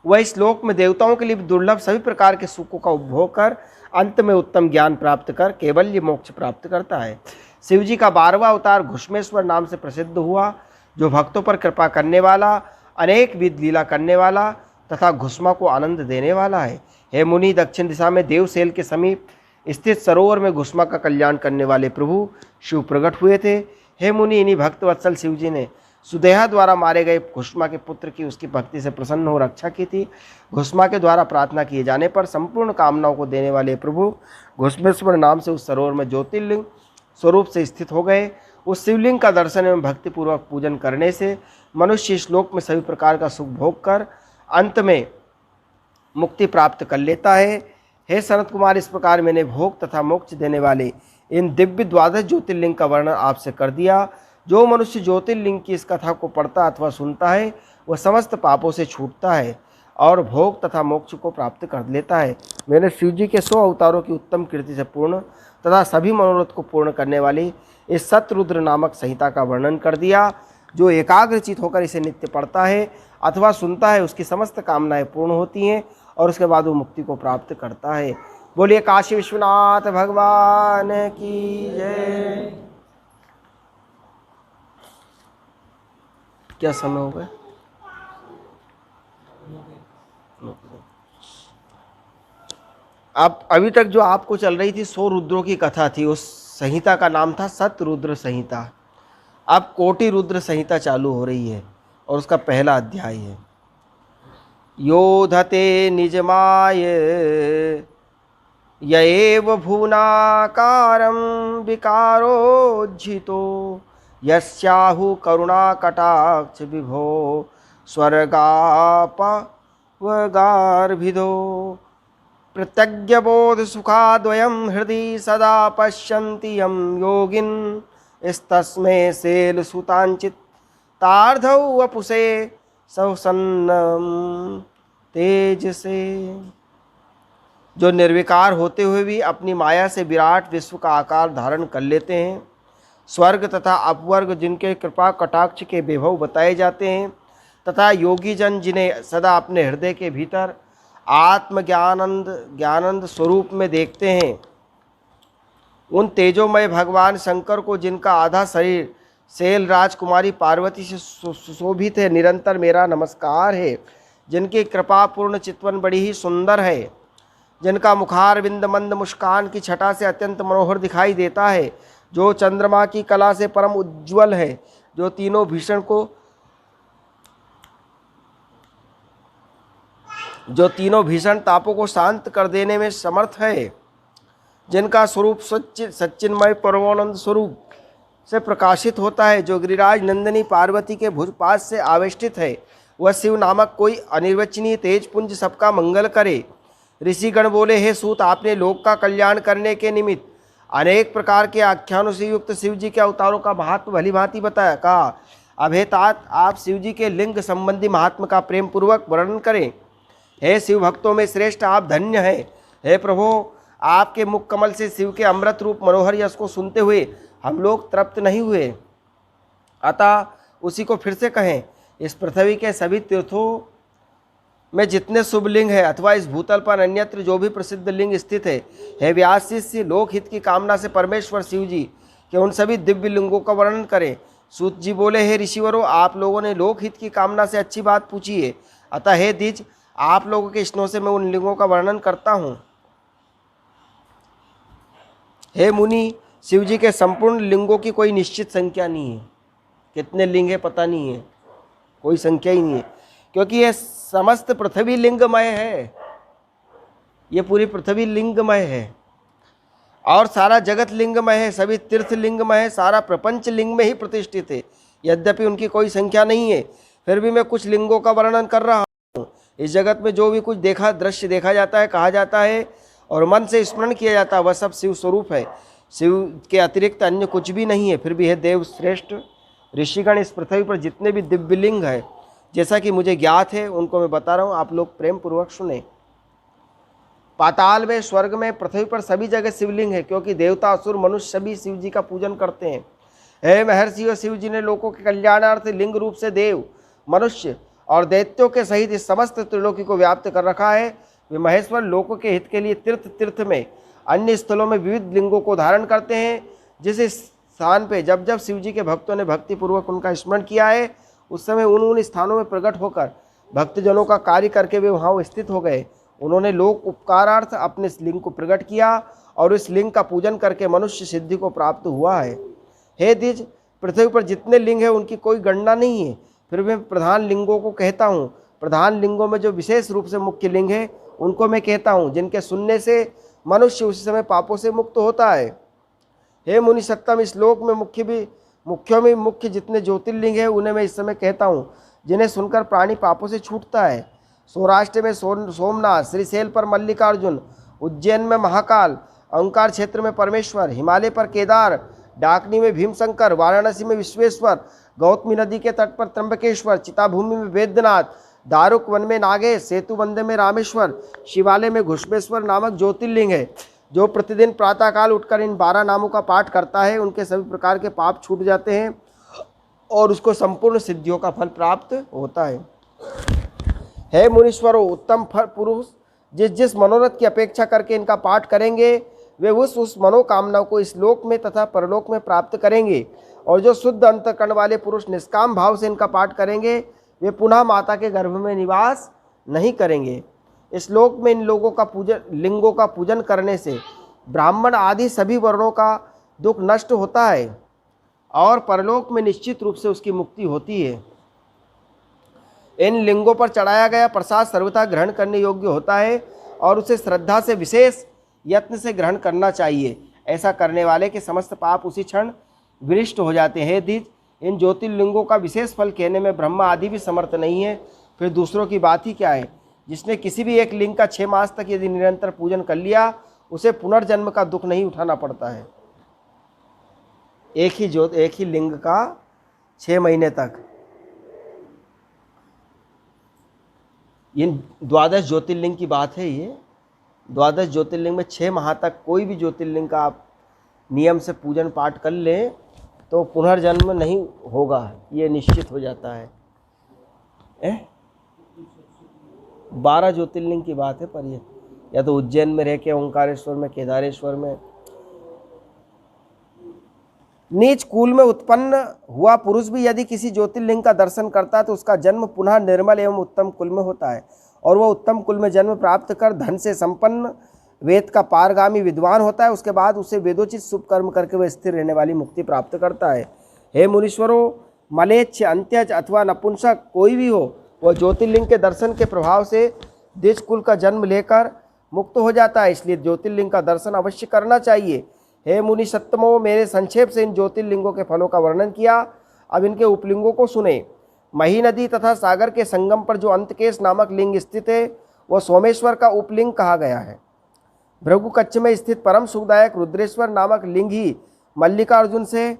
वह श्लोक में देवताओं के लिए दुर्लभ सभी प्रकार के सुखों का उपभोग कर अंत में उत्तम ज्ञान प्राप्त कर केवल ये मोक्ष प्राप्त करता है। शिव जी का 12वां अवतार घुष्मेश्वर नाम से प्रसिद्ध हुआ। जो भक्तों पर कृपा करने वाला, अनेक विध लीला करने वाला तथा घुस्मा को आनंद देने वाला है। हे मुनि, दक्षिण दिशा में देवसेल के समीप स्थित सरोवर में घुस्मा का कल्याण करने वाले प्रभु शिव प्रकट हुए थे। हे मुनि, इन्हीं भक्त वत्सल शिव जी ने सुदेहा द्वारा मारे गए घुस्मा के पुत्र की उसकी भक्ति से प्रसन्न हो रक्षा की थी। घुस्मा के द्वारा प्रार्थना किए जाने पर संपूर्ण कामनाओं को देने वाले प्रभु घुस्मेश्वर नाम से उस सरोवर में ज्योतिर्लिंग स्वरूप से स्थित हो गए। उस शिवलिंग का दर्शन एवं भक्तिपूर्वक पूजन करने से मनुष्य इस लोक में सभी प्रकार का सुख भोग कर अंत में मुक्ति प्राप्त कर लेता है। हे सनत कुमार, इस प्रकार मैंने भोग तथा मोक्ष देने वाले इन दिव्य द्वादश ज्योतिर्लिंग का वर्णन आपसे कर दिया। जो मनुष्य ज्योतिर्लिंग की इस कथा को पढ़ता अथवा सुनता है वह समस्त पापों से छूटता है और भोग तथा मोक्ष को प्राप्त कर लेता है। मैंने शिव जी के 100 अवतारों की उत्तम कीर्ति से पूर्ण तथा सभी मनोरथ को पूर्ण करने वाली इस सतरुद्र नामक संहिता का वर्णन कर दिया। जो एकाग्रचित होकर इसे नित्य पढ़ता है अथवा सुनता है उसकी समस्त कामनाएं पूर्ण होती हैं और उसके बाद वो मुक्ति को प्राप्त करता है। बोलिए काशी विश्वनाथ भगवान की जय। क्या समय हो गया? अब अभी तक जो आपको चल रही थी 100 रुद्रों की कथा थी, उस संहिता का नाम था सतरुद्र संहिता। अब कोटि रुद्र संहिता चालू हो रही है और उसका पहला अध्याय है योधते निजमाय यएव भुवनाकारं विकारोज्झितो यस्याहु करुणाकटाक्ष विभो स्वर्गापवगार्भिदो प्रत्यज्ञबोध सुखाद्वयं हृदि सदा पश्यन्ति यं योगिन् इस्तस्मै शैलसुताञ्चित् तार्धौ वपुषे सौसन्नं तेज से। जो निर्विकार होते हुए भी अपनी माया से विराट विश्व का आकार धारण कर लेते हैं, स्वर्ग तथा अपवर्ग जिनके कृपा कटाक्ष के वैभव बताए जाते हैं तथा योगी जन जिन्हें सदा अपने हृदय के भीतर ज्ञानंद स्वरूप में देखते हैं, उन तेजोमय भगवान शंकर को जिनका आधा शरीर शैल राजकुमारी पार्वती से सुशोभित है, निरंतर मेरा नमस्कार है। जिनकी कृपा पूर्ण चितवन बड़ी ही सुंदर है, जिनका मुखारविंद मंद मुस्कान की छटा से अत्यंत मनोहर दिखाई देता है, जो चंद्रमा की कला से परम उज्ज्वल है, जो तीनों भीषण तापों को शांत कर देने में समर्थ है, जिनका स्वरूप सच्चिन्मय परमानंद स्वरूप से प्रकाशित होता है, जो गिरिराज नंदिनी पार्वती के भुजपाद से आवेष्टित है, वह शिव नामक कोई अनिर्वचनीय तेज पुंज सबका मंगल करे। ऋषिगण बोले, हे सूत, आपने लोक का कल्याण करने के निमित्त अनेक प्रकार के आख्यानों से युक्त शिव जी के अवतारों का महात्म भली भांति बताया। कहा, अब हे तात, आप शिव जी के लिंग संबंधी महात्म का प्रेम पूर्वक वर्णन करें। हे शिव भक्तों में श्रेष्ठ, आप धन्य हैं। हे प्रभु, आपके मुख कमल से शिव के अमृत रूप मनोहर यश को सुनते हुए हम लोग तृप्त नहीं हुए, अतः उसी को फिर से कहें। इस पृथ्वी के सभी तीर्थों में जितने शुभ लिंग है अथवा इस भूतल पर अन्यत्र जो भी प्रसिद्ध लिंग स्थित है, हे व्यास शिष्य, लोकहित की कामना से परमेश्वर शिव जी के उन सभी दिव्य लिंगों का वर्णन करें। सूत जी बोले, हे ऋषिवरों, आप लोगों ने लोकहित की कामना से अच्छी बात पूछी है, अतः हे द्विज, आप लोगों के स्नेह से मैं उन लिंगों का वर्णन करता हूँ। हे मुनि, शिव जी के संपूर्ण लिंगों की कोई निश्चित संख्या नहीं है। कितने लिंग है पता नहीं है, कोई संख्या ही नहीं है, क्योंकि यह समस्त पृथ्वी लिंगमय है। ये पूरी पृथ्वी लिंगमय है और सारा जगत लिंगमय है, सभी तीर्थ लिंगमय है, सारा प्रपंच लिंग में ही प्रतिष्ठित है। यद्यपि उनकी कोई संख्या नहीं है, फिर भी मैं कुछ लिंगों का वर्णन कर रहा हूँ। इस जगत में जो भी कुछ दृश्य देखा जाता है, कहा जाता है और मन से स्मरण किया जाता है, वह सब शिव स्वरूप है। शिव के अतिरिक्त अन्य कुछ भी नहीं है। फिर भी है देव श्रेष्ठ ऋषिगण, इस पृथ्वी पर जितने भी दिव्य लिंग है, जैसा कि मुझे ज्ञात है, उनको मैं बता रहा हूँ, आप लोग प्रेम पूर्वक सुने। पाताल में, स्वर्ग में, पृथ्वी पर सभी जगह शिवलिंग है, क्योंकि देवता, असुर, मनुष्य सभी शिव जी का पूजन करते हैं। हे महर्षि, और शिव जी ने लोगों के कल्याणार्थ लिंग रूप से देव, मनुष्य और दैत्यों के सहित इस समस्त त्रिलोकी को व्याप्त कर रखा है। वे महेश्वर लोकों के हित के लिए तीर्थ में, अन्य स्थलों में विविध लिंगों को धारण करते हैं, जिसे स्थान पे जब जब शिव जी के भक्तों ने भक्तिपूर्वक उनका स्मरण किया है, उस समय उन उन स्थानों में प्रकट होकर भक्तजनों का कार्य करके वे वहाँ स्थित हो गए। उन्होंने लोक उपकारार्थ अपने इस लिंग को प्रकट किया और इस लिंग का पूजन करके मनुष्य सिद्धि को प्राप्त हुआ है। हे द्विज, पृथ्वी पर जितने लिंग हैं उनकी कोई गणना नहीं है, फिर मैं प्रधान लिंगों को कहता हूँ। प्रधान लिंगों में जो विशेष रूप से मुख्य लिंग है उनको मैं कहता हूँ, जिनके सुनने से मनुष्य उसी समय पापों से मुक्त होता है। हे मुनि सत्तम, इस श्लोक में मुख्यों में मुख्य जितने ज्योतिर्लिंग हैं उन्हें मैं इस समय कहता हूँ, जिन्हें सुनकर प्राणी पापों से छूटता है। सौराष्ट्र में सोमनाथ, श्रीशैल पर मल्लिकार्जुन, उज्जैन में महाकाल, ओंकार क्षेत्र में परमेश्वर, हिमालय पर केदार, डाकनी में भीमशंकर, वाराणसी में विश्वेश्वर, गौतमी नदी के तट पर त्र्यंबकेश्वर, चिताभूमि में वैद्यनाथ, दारुक वन में नागेश, सेतुबंदे में रामेश्वर, शिवालय में घुष्मेश्वर नामक ज्योतिर्लिंग है। जो प्रतिदिन प्रातःकाल उठकर इन 12 नामों का पाठ करता है उनके सभी प्रकार के पाप छूट जाते हैं और उसको संपूर्ण सिद्धियों का फल प्राप्त होता है। हे मुनीश्वरों, उत्तम फल पुरुष जिस जिस मनोरथ की अपेक्षा करके इनका पाठ करेंगे वे उस मनोकामना को इस लोक में तथा परलोक में प्राप्त करेंगे, और जो शुद्ध अंतःकरण वाले पुरुष निष्काम भाव से इनका पाठ करेंगे वे पुनः माता के गर्भ में निवास नहीं करेंगे। इस लोक में इन लिंगों का पूजन करने से ब्राह्मण आदि सभी वर्णों का दुख नष्ट होता है और परलोक में निश्चित रूप से उसकी मुक्ति होती है। इन लिंगों पर चढ़ाया गया प्रसाद सर्वथा ग्रहण करने योग्य होता है और उसे श्रद्धा से विशेष यत्न से ग्रहण करना चाहिए। ऐसा करने वाले के समस्त पाप उसी क्षण विनष्ट हो जाते हैं। द्विज, इन ज्योतिर्लिंगों का विशेष फल कहने में ब्रह्मा आदि भी समर्थ नहीं है, फिर दूसरों की बात ही क्या है। जिसने किसी भी एक लिंग का 6 मास तक यदि निरंतर पूजन कर लिया उसे पुनर्जन्म का दुख नहीं उठाना पड़ता है। एक ही लिंग का 6 महीने तक। ये 12 ज्योतिर्लिंग की बात है। ये 12 ज्योतिर्लिंग में 6 माह तक कोई भी ज्योतिर्लिंग का आप नियम से पूजन पाठ कर लें तो पुनर्जन्म नहीं होगा, ये निश्चित हो जाता है। 12 ज्योतिर्लिंग की बात है, पर ये या तो उज्जैन में रह के ओंकारेश्वर में, केदारेश्वर में। नीच कुल में उत्पन्न हुआ पुरुष भी यदि किसी ज्योतिर्लिंग का दर्शन करता है तो उसका जन्म पुनः निर्मल एवं उत्तम कुल में होता है और वह उत्तम कुल में जन्म प्राप्त कर धन से संपन्न वेद का पारगामी विद्वान होता है। उसके बाद उसे वेदोचित शुभ कर्म करके वह स्थिर रहने वाली मुक्ति प्राप्त करता है। हे मुनीश्वरों, मलेच्छ, अंत्यज अथवा नपुंसक कोई भी हो, वह ज्योतिर्लिंग के दर्शन के प्रभाव से द्विज कुल का जन्म लेकर मुक्त हो जाता है, इसलिए ज्योतिर्लिंग का दर्शन अवश्य करना चाहिए। हे मुनि सत्तमो, मेरे संक्षेप से इन ज्योतिर्लिंगों के फलों का वर्णन किया, अब इनके उपलिंगों को सुने। मही नदी तथा सागर के संगम पर जो अंतकेश नामक लिंग स्थित है वह सोमेश्वर का उपलिंग कहा गया है। भृगु कच्छ में स्थित परम सुखदायक रुद्रेश्वर नामक लिंग ही मल्लिकार्जुन से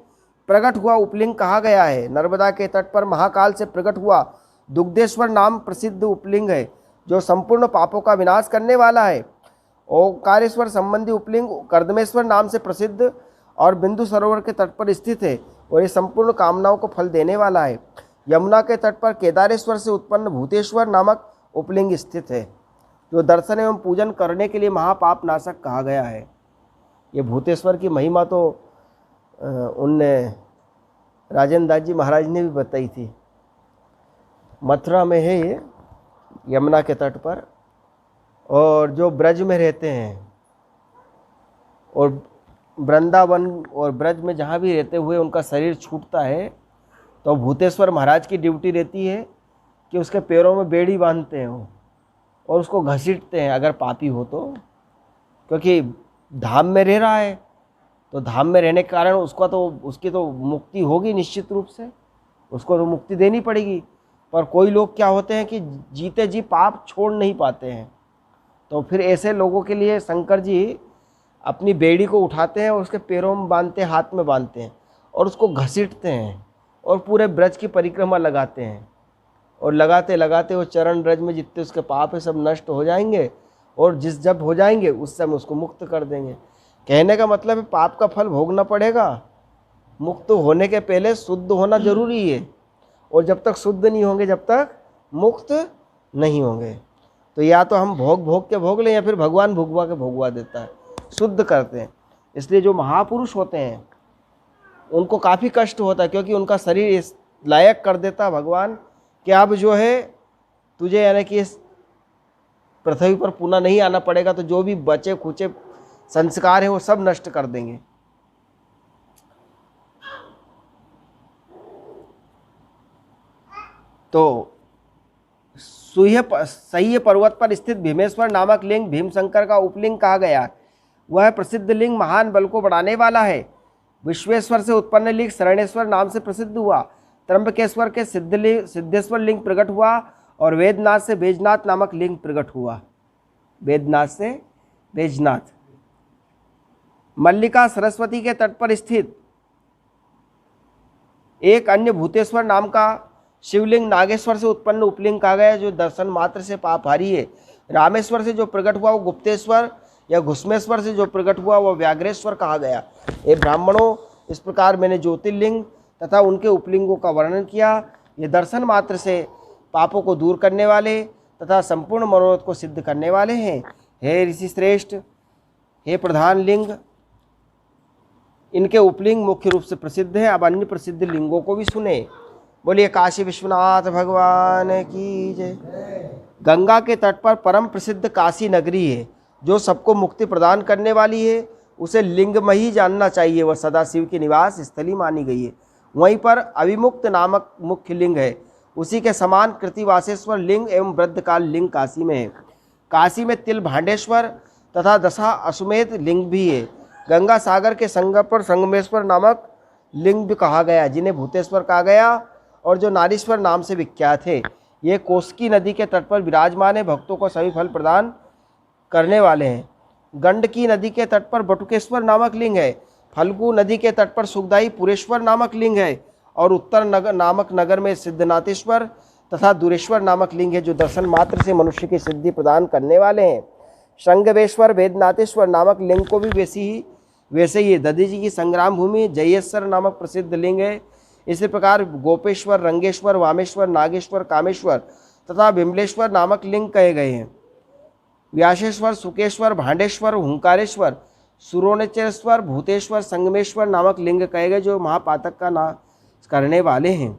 प्रकट हुआ उपलिंग कहा गया है। नर्मदा के तट पर महाकाल से प्रकट हुआ दुग्धेश्वर नाम प्रसिद्ध उपलिंग है जो संपूर्ण पापों का विनाश करने वाला है। ओंकारेश्वर संबंधी उपलिंग कर्दमेश्वर नाम से प्रसिद्ध और बिंदु सरोवर के तट पर स्थित है और ये संपूर्ण कामनाओं को फल देने वाला है। यमुना के तट पर केदारेश्वर से उत्पन्न भूतेश्वर नामक उपलिंग स्थित है जो दर्शन एवं पूजन करने के लिए महापाप नाशक कहा गया है। ये भूतेश्वर की महिमा तो उनने राजेंद्र दास जी महाराज ने भी बताई थी। मथुरा में है ये, यमुना के तट पर, और जो ब्रज में रहते हैं और वृंदावन और ब्रज में जहाँ भी रहते हुए उनका शरीर छूटता है तो भूतेश्वर महाराज की ड्यूटी रहती है कि उसके पैरों में बेड़ी बांधते हैं वो और उसको घसीटते हैं अगर पापी हो तो, क्योंकि धाम में रह रहा है तो धाम में रहने के कारण उसकी तो मुक्ति होगी निश्चित रूप से, उसको तो मुक्ति देनी पड़ेगी। पर कोई लोग क्या होते हैं कि जीते जी पाप छोड़ नहीं पाते हैं, तो फिर ऐसे लोगों के लिए शंकर जी अपनी बेड़ी को उठाते हैं और उसके पैरों में बांधते हैं, हाथ में बांधते हैं और उसको घसीटते हैं और पूरे ब्रज की परिक्रमा लगाते हैं और लगाते लगाते वो चरण ब्रज में जितने उसके पाप है सब नष्ट हो जाएंगे और जब हो जाएंगे उस समय उसको मुक्त कर देंगे। कहने का मतलब है पाप का फल भोगना पड़ेगा, मुक्त होने के पहले शुद्ध होना जरूरी है और जब तक शुद्ध नहीं होंगे जब तक मुक्त नहीं होंगे। तो या तो हम भोग के भोग लें या फिर भगवान भुगवा के भोगवा देता है, शुद्ध करते हैं। इसलिए जो महापुरुष होते हैं उनको काफ़ी कष्ट होता है, क्योंकि उनका शरीर इस लायक कर देता भगवान कि अब जो है तुझे यानी कि इस पृथ्वी पर पुनः नहीं आना पड़ेगा, तो जो भी बचे खुचे संस्कार है वो सब नष्ट कर देंगे। तो सह्य पर्वत पर स्थित भीमेश्वर नामक लिंग भीमशंकर का उपलिंग कहा गया। वह प्रसिद्ध लिंग महान बल को बढ़ाने वाला है। विश्वेश्वर से उत्पन्न लिंग शरणेश्वर नाम से प्रसिद्ध हुआ। त्र्यंबकेश्वर के सिद्धेश्वर लिंग प्रकट हुआ और वेदनाथ से बैजनाथ नामक लिंग प्रकट हुआ। वेदनाथ से बैजनाथ। मल्लिका सरस्वती के तट पर स्थित एक अन्य भूतेश्वर नाम का शिवलिंग नागेश्वर से उत्पन्न उपलिंग कहा गया, जो दर्शन मात्र से पापहारी है। रामेश्वर से जो प्रकट हुआ वो गुप्तेश्वर या घुस्मेश्वर से जो प्रकट हुआ वो व्याघ्रेश्वर कहा गया। ये ब्राह्मणों, इस प्रकार मैंने ज्योतिर्लिंग तथा उनके उपलिंगों का वर्णन किया। ये दर्शन मात्र से पापों को दूर करने वाले तथा संपूर्ण मनोरथ को सिद्ध करने वाले हैं। हे ऋषि श्रेष्ठ, हे प्रधान लिंग, इनके उपलिंग मुख्य रूप से प्रसिद्ध है। अब अन्य प्रसिद्ध लिंगों को भी सुने। बोलिए काशी विश्वनाथ भगवान की जय। गंगा के तट पर परम प्रसिद्ध काशी नगरी है, जो सबको मुक्ति प्रदान करने वाली है। उसे लिंगमयी जानना चाहिए, वह सदाशिव की निवास स्थली मानी गई है। वहीं पर अविमुक्त नामक मुख्य लिंग है। उसी के समान कृतिवासेश्वर लिंग एवं वृद्धकाल लिंग काशी में है। काशी में तिल भांडेश्वर तथा दशा अश्वमेध लिंग भी है। गंगा सागर के संगम पर संगमेश्वर नामक लिंग भी कहा गया, जिन्हें भूतेश्वर कहा गया और जो नारीश्वर नाम से विख्यात है। ये कोसकी नदी के तट पर विराजमान है, भक्तों को सभी फल प्रदान करने वाले हैं। गंडकी नदी के तट पर बटुकेश्वर नामक लिंग है। फल्गु नदी के तट पर सुखदाई पुरेश्वर नामक लिंग है और उत्तर नगर नामक नगर में सिद्धनाथेश्वर तथा दुरेश्वर नामक लिंग है, जो दर्शन मात्र से मनुष्य की सिद्धि प्रदान करने वाले हैं। शंगवेश्वर वेदनाथेश्वर नामक लिंग को भी वैसे ही दधी जी की संग्राम भूमि जयेश्वर नामक प्रसिद्ध लिंग है। इसी प्रकार गोपेश्वर, रंगेश्वर, वामेश्वर, नागेश्वर, कामेश्वर तथा बिमलेश्वर नामक लिंग कहे गए हैं। व्यासेश्वर, सुकेश्वर, भांडेश्वर, हुंकारेश्वर, सुरोनेचेश्वर, भूतेश्वर, संगमेश्वर नामक लिंग कहे गए, जो महापातक का नाश करने वाले हैं।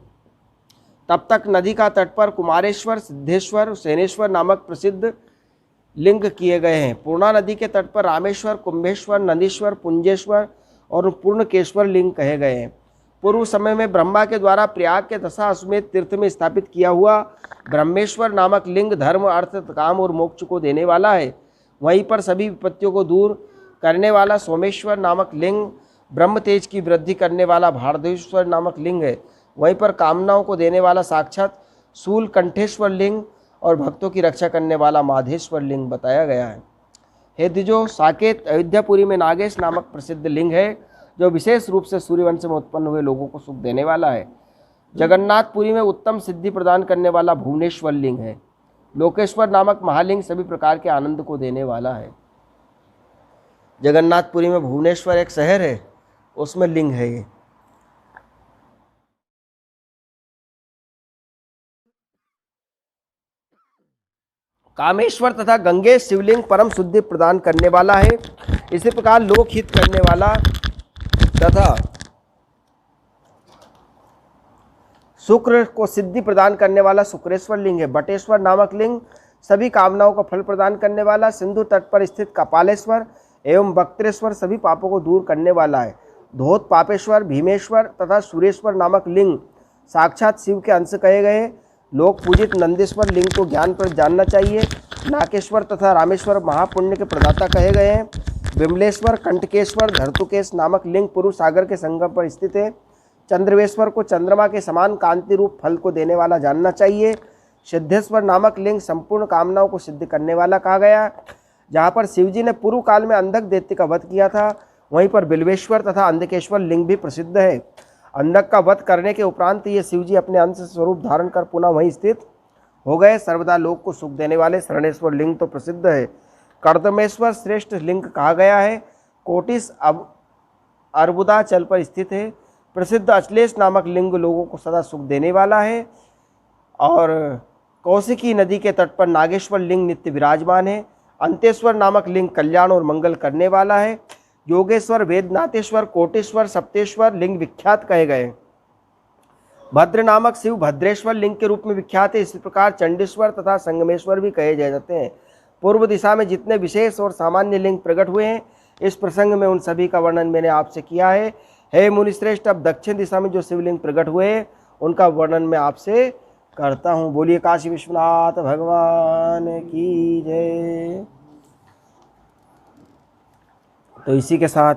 तब तक नदी का तट पर कुमारेश्वर, सिद्धेश्वर, सेनेश्वर नामक प्रसिद्ध लिंग किए गए हैं। पूर्णा नदी के तट पर रामेश्वर, कुंभेश्वर, नंदीश्वर, पुंजेश्वर और पूर्णकेश्वर लिंग कहे गए हैं। पूर्व समय में ब्रह्मा के द्वारा प्रयाग के दशा अश्वमेध तीर्थ में स्थापित किया हुआ ब्रह्मेश्वर नामक लिंग धर्म, अर्थ, काम और मोक्ष को देने वाला है। वहीं पर सभी विपत्तियों को दूर करने वाला सोमेश्वर नामक लिंग, ब्रह्म तेज की वृद्धि करने वाला भारदेश्वर नामक लिंग है। वहीं पर कामनाओं को देने वाला साक्षात शूलकंठेश्वर लिंग और भक्तों की रक्षा करने वाला माधेश्वर लिंग बताया गया है। हे द्विजो, साकेत अयोध्यापुरी में नागेश नामक प्रसिद्ध लिंग है, जो विशेष रूप से सूर्यवंश में उत्पन्न हुए लोगों को सुख देने वाला है। जगन्नाथपुरी में उत्तम सिद्धि प्रदान करने वाला भुवनेश्वर लिंग है। लोकेश्वर नामक महालिंग सभी प्रकार के आनंद को देने वाला है। जगन्नाथपुरी में भुवनेश्वर एक शहर है, उसमें लिंग है ये। कामेश्वर तथा गंगेश शिवलिंग परम शुद्धि प्रदान करने वाला है। इसी प्रकार लोकहित करने वाला तथा शुक्र को सिद्धि प्रदान करने वाला शुक्रेश्वर लिंग है। बटेश्वर नामक लिंग सभी कामनाओं का फल प्रदान करने वाला, सिंधु तट पर स्थित कपालेश्वर एवं बक्त्रेश्वर सभी पापों को दूर करने वाला है। धोत पापेश्वर, भीमेश्वर तथा सुरेश्वर नामक लिंग साक्षात शिव के अंश कहे गए। लोक पूजित नंदेश्वर लिंग को ज्ञान पर जानना चाहिए। नाकेश्वर तथा रामेश्वर महापुण्य के प्रदाता कहे गए हैं। विमलेश्वर, कंटकेश्वर, धरतुकेश नामक लिंग पूर्व सागर के संगम पर स्थित है। चंद्रवेश्वर को चंद्रमा के समान कांति रूप फल को देने वाला जानना चाहिए। सिद्धेश्वर नामक लिंग संपूर्ण कामनाओं को सिद्ध करने वाला कहा गया। जहाँ पर शिवजी ने पूर्व काल में अंधक दैत्य का वध किया था, वहीं पर बिल्वेश्वर तथा अंधकेश्वर लिंग भी प्रसिद्ध है। अंधक का वध करने के उपरांत ये शिवजी अपने अंश स्वरूप धारण कर पुनः वहीं स्थित हो गए। सर्वदा लोक को सुख देने वाले शरणेश्वर लिंग तो प्रसिद्ध है। कर्दमेश्वर श्रेष्ठ लिंग कहा गया है। कोटिस अब अर्बुदाचल पर स्थित है। प्रसिद्ध अचलेश नामक लिंग लोगों को सदा सुख देने वाला है। और कौशिकी नदी के तट पर नागेश्वर लिंग नित्य विराजमान है। अंतेश्वर नामक लिंग कल्याण और मंगल करने वाला है। योगेश्वर, वेदनाथेश्वर, कोटेश्वर, सप्तेश्वर लिंग विख्यात कहे गए। भद्र नामक शिव भद्रेश्वर लिंग के रूप में विख्यात है। इसी प्रकार चंडेश्वर तथा संगमेश्वर भी कहे जाते हैं। पूर्व दिशा में जितने विशेष और सामान्य लिंग प्रकट हुए हैं, इस प्रसंग में उन सभी का वर्णन मैंने आपसे किया है। हे मुनिश्रेष्ठ, अब दक्षिण दिशा में जो शिवलिंग प्रकट हुए हैं उनका वर्णन मैं आपसे करता हूँ। बोलिए काशी विश्वनाथ भगवान की जय। तो इसी के साथ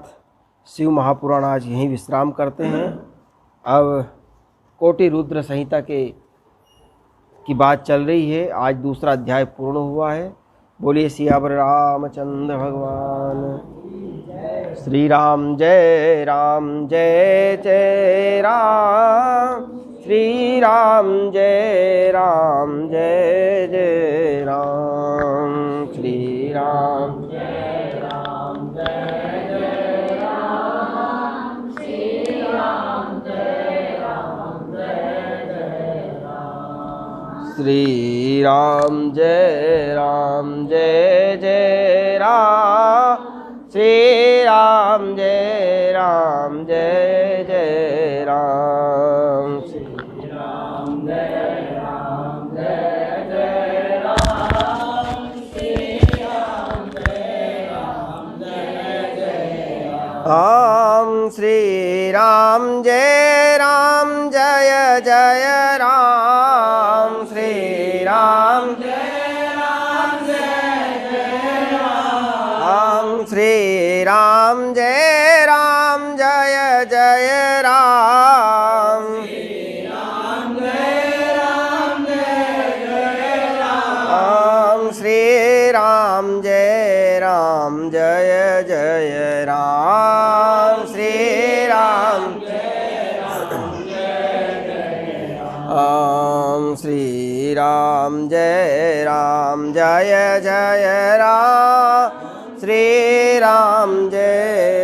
शिव महापुराण आज यहीं विश्राम करते हैं। अब कोटि रुद्र संहिता की बात चल रही है। आज दूसरा अध्याय पूर्ण हुआ है। बोलिए सियावर रामचंद्र भगवान। श्री राम जय जय राम। श्री राम जय जय राम। श्री राम जय राम। श्री राम जय राम श्री राम जय जय राम। श्री राम जय जय राम। श्री राम जय जय राम। श्री राम जय जय राम। श्री राम जय जय राम। श्री राम जय जय राम। श्री राम जय जय राम। श्री राम जय जय राम। श्री राम जय जय राम। श्री राम श्री राम जय जय राम। श्री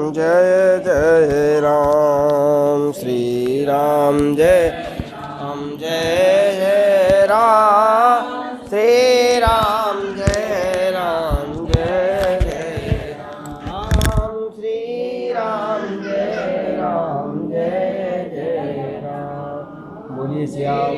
राम जय जय राम। श्री राम जय जय राम। श्री राम जय जय राम। श्री राम जय जय राम। बोलिए श्याम।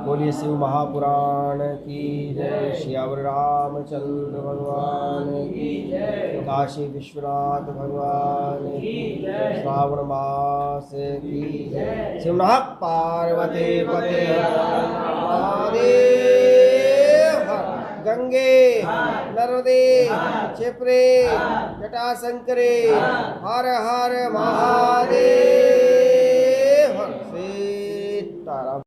बोलिए शिव महापुराण की जय। श्यावर रामचंद्र भगवान की जय। काशी विश्वनाथ भगवान की जय। श्रावण मास की जय। शिवनाथ पार्वती पते महादेव। गंगे नर्मदे क्षिप्रे जटाशंकरे हर हर महादेव। सीताराम।